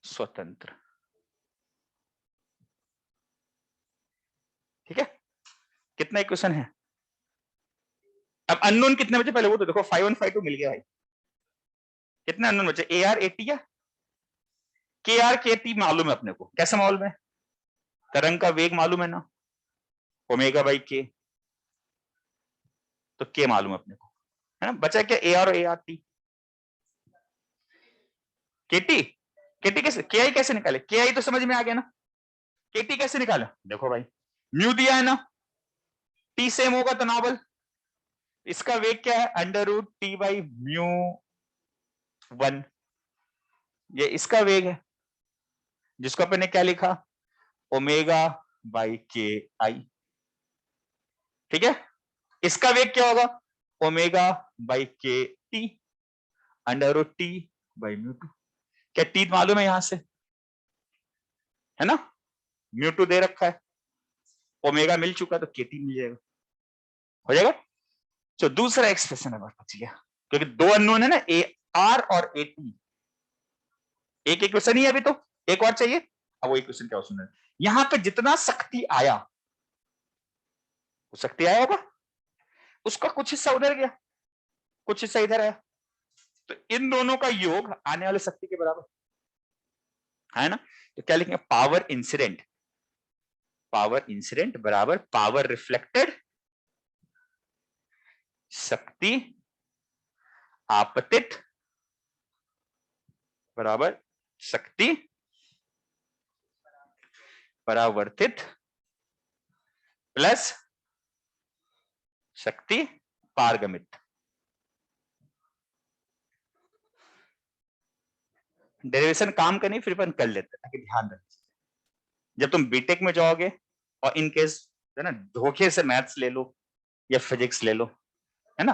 स्वतंत्र, ठीक है। कितना इक्वेशन है? अब अननोन कितने बचे पहले वो तो देखो, 5 1 5 2 मिल गया भाई। कितने अननोन बचे? ए आर ए टी या के आर के टी मालूम है अपने को, कैसा मालूम है? तरंग का वेग मालूम है ना, ओमेगा बाई के, तो के मालूम है अपने को, है ना। बचा क्या? ए आर और ए आर टी, के टी केटी कैसे, के आई कैसे निकाले, के आई तो समझ में आ गया ना, केटी कैसे निकाला, देखो भाई म्यू दिया है ना, टी सेम होगा तो नॉर्मल, इसका वेग क्या है under root T by mu 1, ये इसका वेग है जिसको अपन ने क्या लिखा ओमेगा बाई के आई, ठीक है। इसका वेग क्या होगा omega by K T under root T by mu 2, क्या टी मालूम है यहां से, है ना, म्यू 2 दे रखा है, ओमेगा मिल चुका तो के टी मिल जाएगा, हो जाएगा। तो दूसरा एक्सप्रेशन हमारे बच गया, क्योंकि दो अननोन है ना, ए आर और ए टी, एक इक्वेशन ही है अभी तो, एक और चाहिए। अब वो इक्वेशन क्या सुन, यहां पे जितना शक्ति आया, वो शक्ति आया होगा, उसका कुछ हिस्सा उधर गया, कुछ हिस्सा इधर आया, तो इन दोनों का योग आने वाले शक्ति के बराबर है ना। तो क्या लिखेंगे पावर इंसिडेंट बराबर पावर रिफ्लेक्टेड, शक्ति आपतित बराबर शक्ति परावर्तित प्लस शक्ति पारगमित। डेरिवेशन काम करनी फिर अपन कर लेते हैं, ताकि ध्यान रखें जब तुम बीटेक में जाओगे और इन केस है ना धोखे से मैथ्स ले लो या फिजिक्स ले लो, है ना,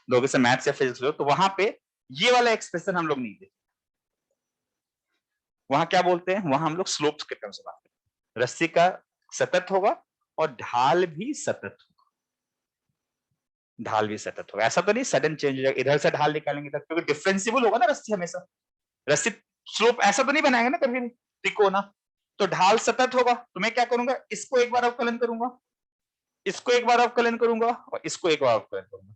धोखे से मैथ्स या फिजिक्स ले लो, तो वहां पे ये वाला एक्सप्रेशन हम लोग नहीं देते, वहां क्या बोलते हैं, वहां हम लोग स्लोप्स के टर्म से बात करते हैं, रस्सी का सतत होगा और ढाल भी सतत होगा, ढाल भी सतत होगा, ऐसा तो नहीं सडन चेंज हो जाएगा, इधर से ढाल निकालेंगे तब, क्योंकि डिफरेंशिएबल होगा ना रस्सी हमेशा, रस्सी स्लोप ऐसा तो नहीं बनाएगा ना कभी त्रिकोण, तो ढाल सतत होगा, तो मैं क्या करूंगा इसको एक बार अवकलन करूंगा, इसको एक बार अवकलन करूंगा और इसको एक बार अवकलन करूंगा,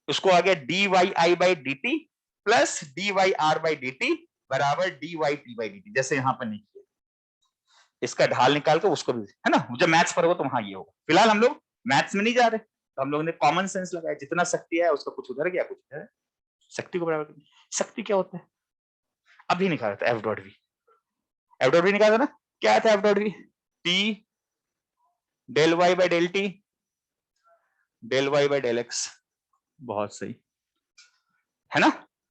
उसको आ गया D Y I by D T plus D Y R by D T बराबर D Y T by D T, जैसे यहां पर नहीं किया, इसका ढाल निकाल कर उसको भी, है ना, जब मैथ्स पर होगा तो वहां ये होगा, फिलहाल हम लोग मैथ्स में नहीं जा रहे, तो हम लोगों ने कॉमन सेंस लगाया, जितना शक्ति है उसका कुछ उधर गया कुछ इधर, शक्ति को बराबर, शक्ति क्या होता है अभी निकाला था F dot V, F dot V निकाला था ना, क्या था F dot V, T del Y by del T del Y by del X, बहुत सही है ना।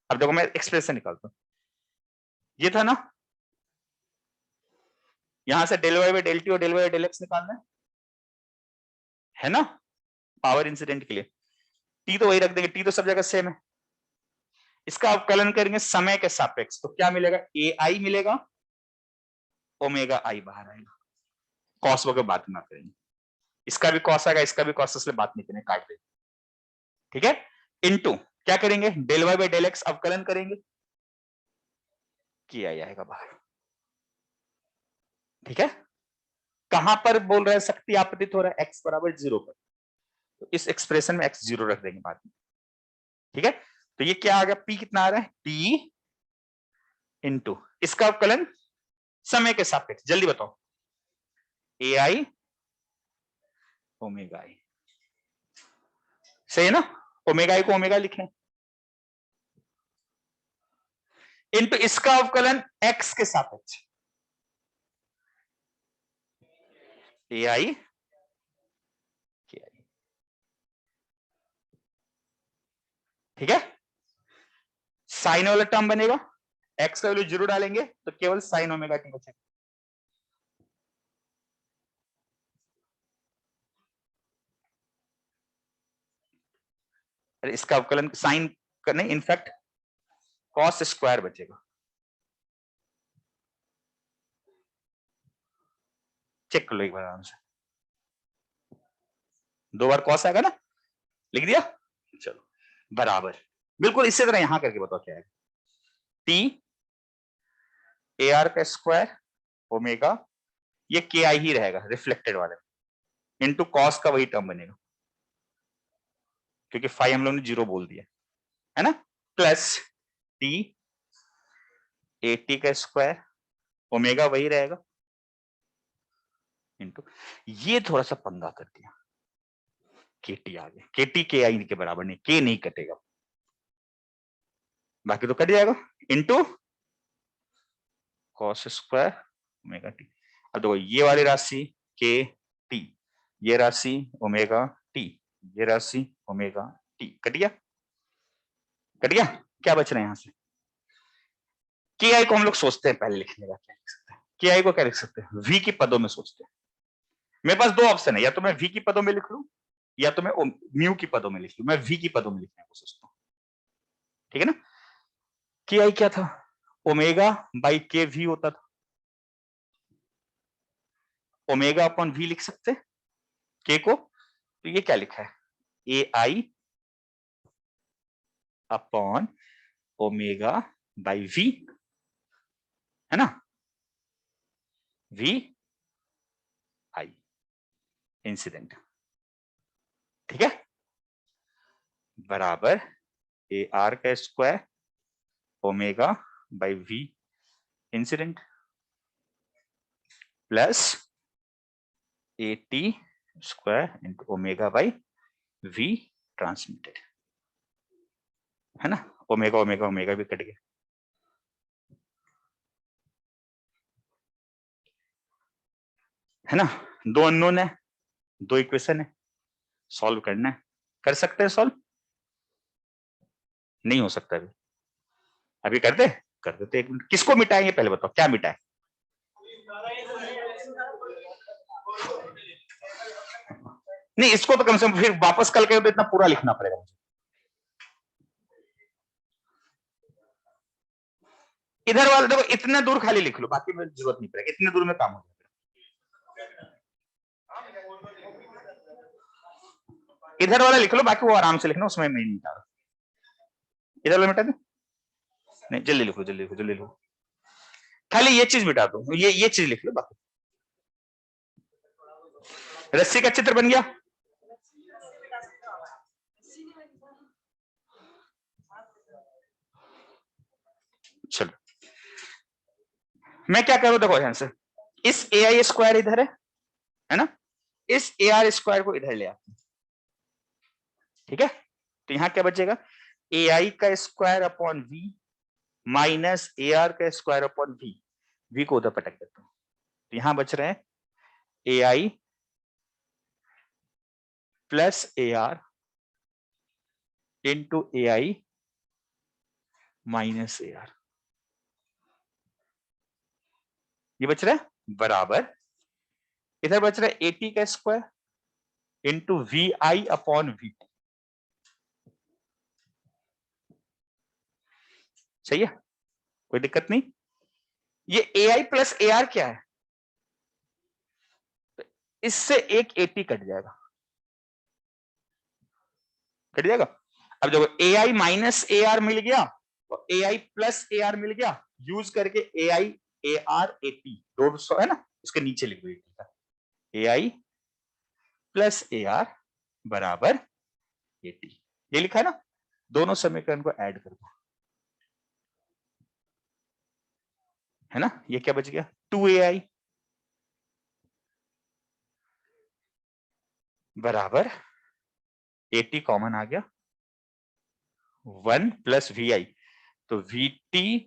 अब देखो मैं एक्सप्रेशन निकालता हूं, ये था ना, यहां से del Y by del T और del Y by del X निकालना है ना, पावर इंसिडेंट के लिए, टी तो वही रख देंगे, टी तो सब जगह सेम है, इसका अवकलन करेंगे समय के सापेक्ष, तो क्या मिलेगा ए आई मिलेगा, ओमेगा आई बाहर आएगा, कॉस वगैरह बात ना करेंगे, इसका भी कॉस आएगा, इसका भी कॉस, इसलिए बात नहीं करेंगे, काट देंगे, ठीक है। इनटू क्या करेंगे del Y by del X अवकलन करेंगे, किया आएगा बाहर, ठीक है। कहां पर बोल रहे हैं शक्ति आपतित हो रहा है, एक्स बराबर 0 पर, तो इस एक्सप्रेशन में एक्स 0 रख देंगे बाद में, ठीक है। तो ये क्या आ गया पी कितना आ रहा है टी इंटू इसका अवकलन समय के सापेक्ष, जल्दी बताओ ए आई ओमेगा आई, सही है ना, ओमेगा आई को ओमेगा लिखें, इंटू इसका अवकलन एक्स के सापेक्ष ए आई के आई, ठीक है। साइन वाला टर्म बनेगा, एक्स का वैल्यू 0 डालेंगे तो केवल साइन ओमेगा टी बचेगा, इसका अवकलन साइन करने इनफैक्ट कॉस स्क्वायर बचेगा, चेक कर लो एक बार आराम से, 2 बार कॉस आएगा ना, लिख दिया, चलो बराबर, बिल्कुल इसी तरह यहां करके बताओ क्या है, टी ए आर का स्क्वायर ओमेगा, ये के आई ही रहेगा रिफ्लेक्टेड वाले, इनटू कॉस का वही टर्म बनेगा, क्योंकि फाइव हम लोग ने 0 बोल दिया है ना, प्लस टी ए टी का स्क्वायर ओमेगा वही रहेगा, इनटू ये थोड़ा सा पंगा कर दिया, के टी आ गया, के टी के आई के बराबर नहीं, के नहीं कटेगा, बाकी तो कट जाएगा, into cos square omega T. अब देखो ये वाली राशि के टी, ये राशि ओमेगा टी, ये राशि ओमेगा टी, कट गया, कट गया। क्या बच रहा है यहां से? के आई को हम लोग सोचते हैं पहले लिखने का, क्या लिख सकते हैं के आई को, क्या लिख सकते हैं वी की पदों में सोचते हैं। मेरे पास दो ऑप्शन है, या तो मैं वी की पदों में लिख लूं या तो मैं म्यू की पदों में लिख लूं। मैं वी की पदों में लिखने को सोचता हूं, ठीक है ना। के आई क्या था? ओमेगा बाई के वी होता था। ओमेगा अपॉन वी लिख सकते हैं के को, तो ये क्या लिखा है? A I upon omega by V, है ना, वी आई इंसिडेंट, ठीक है, बराबर ए आर का square omega by V incident plus A T square into omega by V transmitted, है ना। ओमेगा ओमेगा ओमेगा भी कट गया, है ना। दो अननोन है, दो इक्वेशन है, सॉल्व करना है। कर सकते हैं सॉल्व? नहीं हो सकता अभी। अभी कर दे, कर देते। एक मिनट, किसको मिटाएंगे पहले बताओ, क्या मिटाए? नहीं, इसको तो कम से कम फिर वापस कल के तो इतना पूरा लिखना पड़ेगा मुझे। इधर वाला देखो, इतने दूर खाली लिख लो, बाकी में जरूरत नहीं पड़ेगी, इतने दूर में काम हो जाएगा। इधर वाला लिख लो, बाकी वो आराम से लिखना, उसमें नहीं मिटा। इधर वाला मिटा दे, नहीं जल्दी लिखो, जल्दी लिखो, जल्दी लिखो, खाली ये चीज मिटा दो, ये चीज लिख लो। बाकी रस्सी का चित्र बन गया। चलो मैं क्या करूं, देखो ध्यान से, इस ए आई स्क्वायर इधर है ना, इस ए आर स्क्वायर को इधर ले आते हैं, ठीक है। तो यहां क्या बचेगा? ए आई का square upon V minus A R का स्क्वायर अपॉन वी, वी को उधर पटक देता हूं, तो यहां बच रहे हैं A I plus A R into A I minus A R, ये बच रहा है बराबर, इधर बच रहा है ए टी का square into V I upon V T, सही है, कोई दिक्कत नहीं। ये ए आई प्लस ए आर क्या है? इससे एक ए टी कट जाएगा, कट जाएगा। अब देखो ए आई माइनस ए आर मिल गया और ए आई प्लस ए आर मिल गया, यूज करके ए आई ए आर ए टी 200 है ना, उसके नीचे लिख दो ए आई प्लस ए आर बराबर ए टी, ये लिखा है ना। दोनों समीकरण को ऐड कर दो, है ना। ये क्या बच गया? 2ai बराबर ए टी कॉमन आ गया, 1 प्लस वी आई, तो V T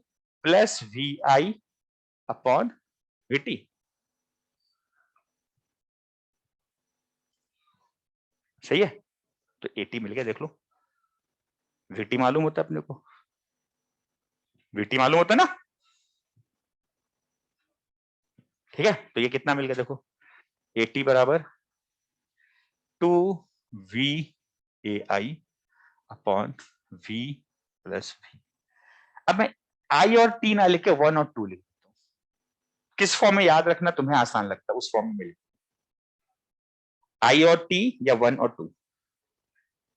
plus V I upon V T, सही है। तो ए टी मिल गया, देख लो, वी टी मालूम होता है अपने को, वी टी मालूम होता है ना, ठीक है। तो ये कितना मिल गया देखो, ए टी बराबर 2 V A I upon V plus V. अब मैं आई और टी ना लिख के 1 और 2 लिख देता हूं, किस फॉर्म में याद रखना तुम्हें आसान लगता है उस फॉर्म में लिख, आई और टी या 1 और 2,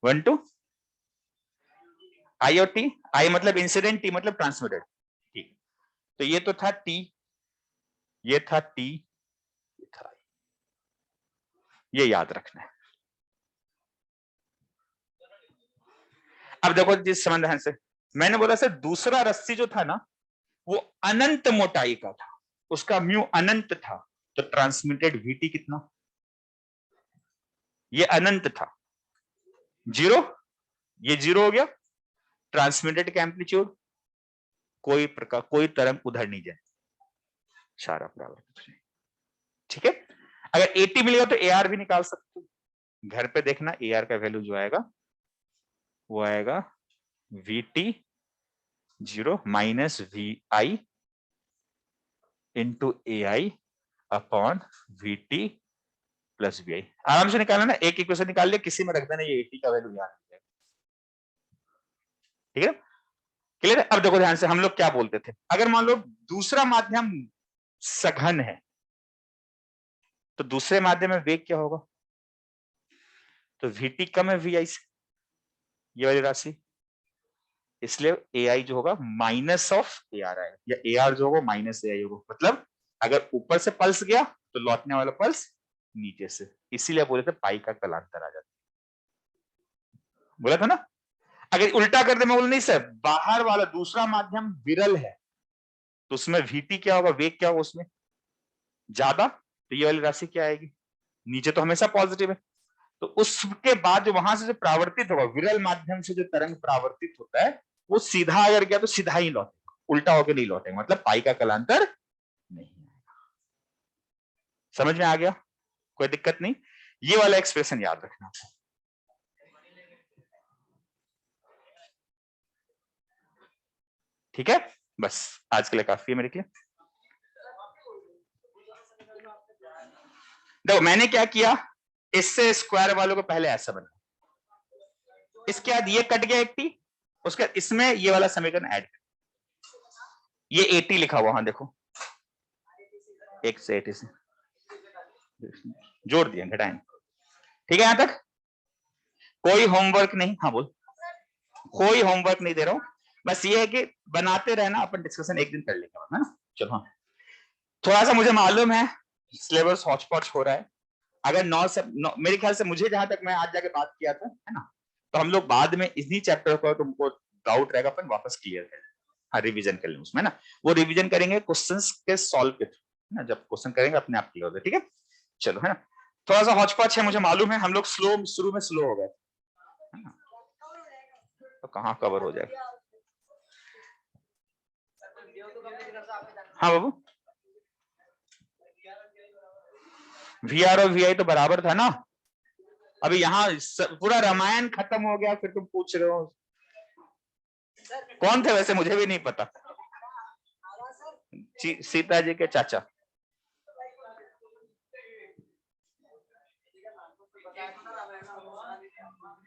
1 2, आई और टी, आई मतलब इंसिडेंट, टी मतलब ट्रांसमिटेड, ठीक। तो ये तो था टी, ये था टी, ये था, ये याद रखना है। अब देखो जिस समाधान से मैंने बोला सर, दूसरा रस्सी जो था ना वो अनंत मोटाई का था, उसका म्यू अनंत था, तो ट्रांसमिटेड वीटी कितना? ये अनंत था, 0, ये 0 हो गया, ट्रांसमिटेड का एम्पलीट्यूड कोई प्रकार, कोई तरंग उधर नहीं जाए, सारा परावर्तित हो जाएगा। ठीक है, अगर 80 मिलेगा तो AR भी निकाल सकते हो। घर पे देखना AR का वैल्यू जो आएगा वो आएगा VT 0 minus VI into AI upon VT plus VI। आराम से निकालना ना, एक इक्वेशन निकाल लिया, किसी में रख देना, ये 80 का वैल्यू याद आ जाएगा। ठीक है, क्लियर है? अब देखो ध्यान से, हम लोग क्या बोलते थे, अगर मान लो दूसरा माध्यम सघन है तो दूसरे माध्यम में वेग क्या होगा? तो VT कम है VI से, ये वाली राशि, इसलिए AI जो होगा माइनस ऑफ AR आएगा, या AR जो होगा माइनस AI होगा। मतलब अगर ऊपर से पल्स गया तो लौटने वाला पल्स नीचे से, इसीलिए बोले थे पाई का कलांतर आ जाता, बोला था ना। अगर उल्टा कर दे, मैं बोल नहीं सर, बाहर वाला दूसरा माध्यम विरल है तो उसमें VT क्या होगा, वेग क्या होगा उसमें ज्यादा, तो ये वाली राशि क्या आएगी, नीचे तो हमेशा पॉजिटिव है, तो उसके बाद जो वहां से जो परावर्तित होगा, विरल माध्यम से जो तरंग परावर्तित होता है वो सीधा अगर गया तो सीधा ही लौटेगा, उल्टा होकर नहीं लौटेगा, मतलब पाई का कलांतर नहीं आएगा। समझ में आ गया? कोई दिक्कत नहीं, ये वाला एक्सप्रेशन याद रखना। ठीक है, बस आज के लिए काफी है मेरे लिए। देखो मैंने क्या किया, इससे स्क्वायर वालों को पहले ऐसा बना, इसके बाद ये कट गया 80, उसके बाद इसमें ये वाला समीकरण ऐड, ये 80 लिखा हुआ, हाँ देखो 1 से 80 से जोड़ दिया, घटाएं। ठीक है, यहां तक कोई होमवर्क नहीं? हाँ बोल, कोई होमवर्क नहीं दे रहा हूं, बस ये है कि बनाते रहना, अपन डिस्कशन एक दिन कर लेंगे, है ना। चलो हाँ, थोड़ा सा मुझे मालूम है सिलेबस हॉच पॉच हो रहा है, अगर 9 से मेरे ख्याल से, मुझे जहां तक मैं आज जाके बात किया था, है ना, तो हम लोग बाद में इन्हीं चैप्टर को तुमको डाउट रहेगा अपन वापस क्लियर कर, हाँ रिवीजन कर लें उसमें ना, वो रिवीजन करेंगे क्वेश्चंस के सॉल्व के थ्रू ना, जब क्वेश्चन करेंगे अपने आप क्लियर हो जाए। ठीक है, चलो, है ना, थोड़ा सा हॉच पॉच है, मुझे मालूम है, हम लोग स्लो, शुरू में स्लो हो गए, तो कहाँ कवर हो जाएगा। हाँ बाबू, VR और VI तो बराबर था ना, अभी यहाँ पूरा रामायण खत्म हो गया, फिर तुम पूछ रहे हो कौन थे, वैसे मुझे भी नहीं पता, सीता जी के चाचा।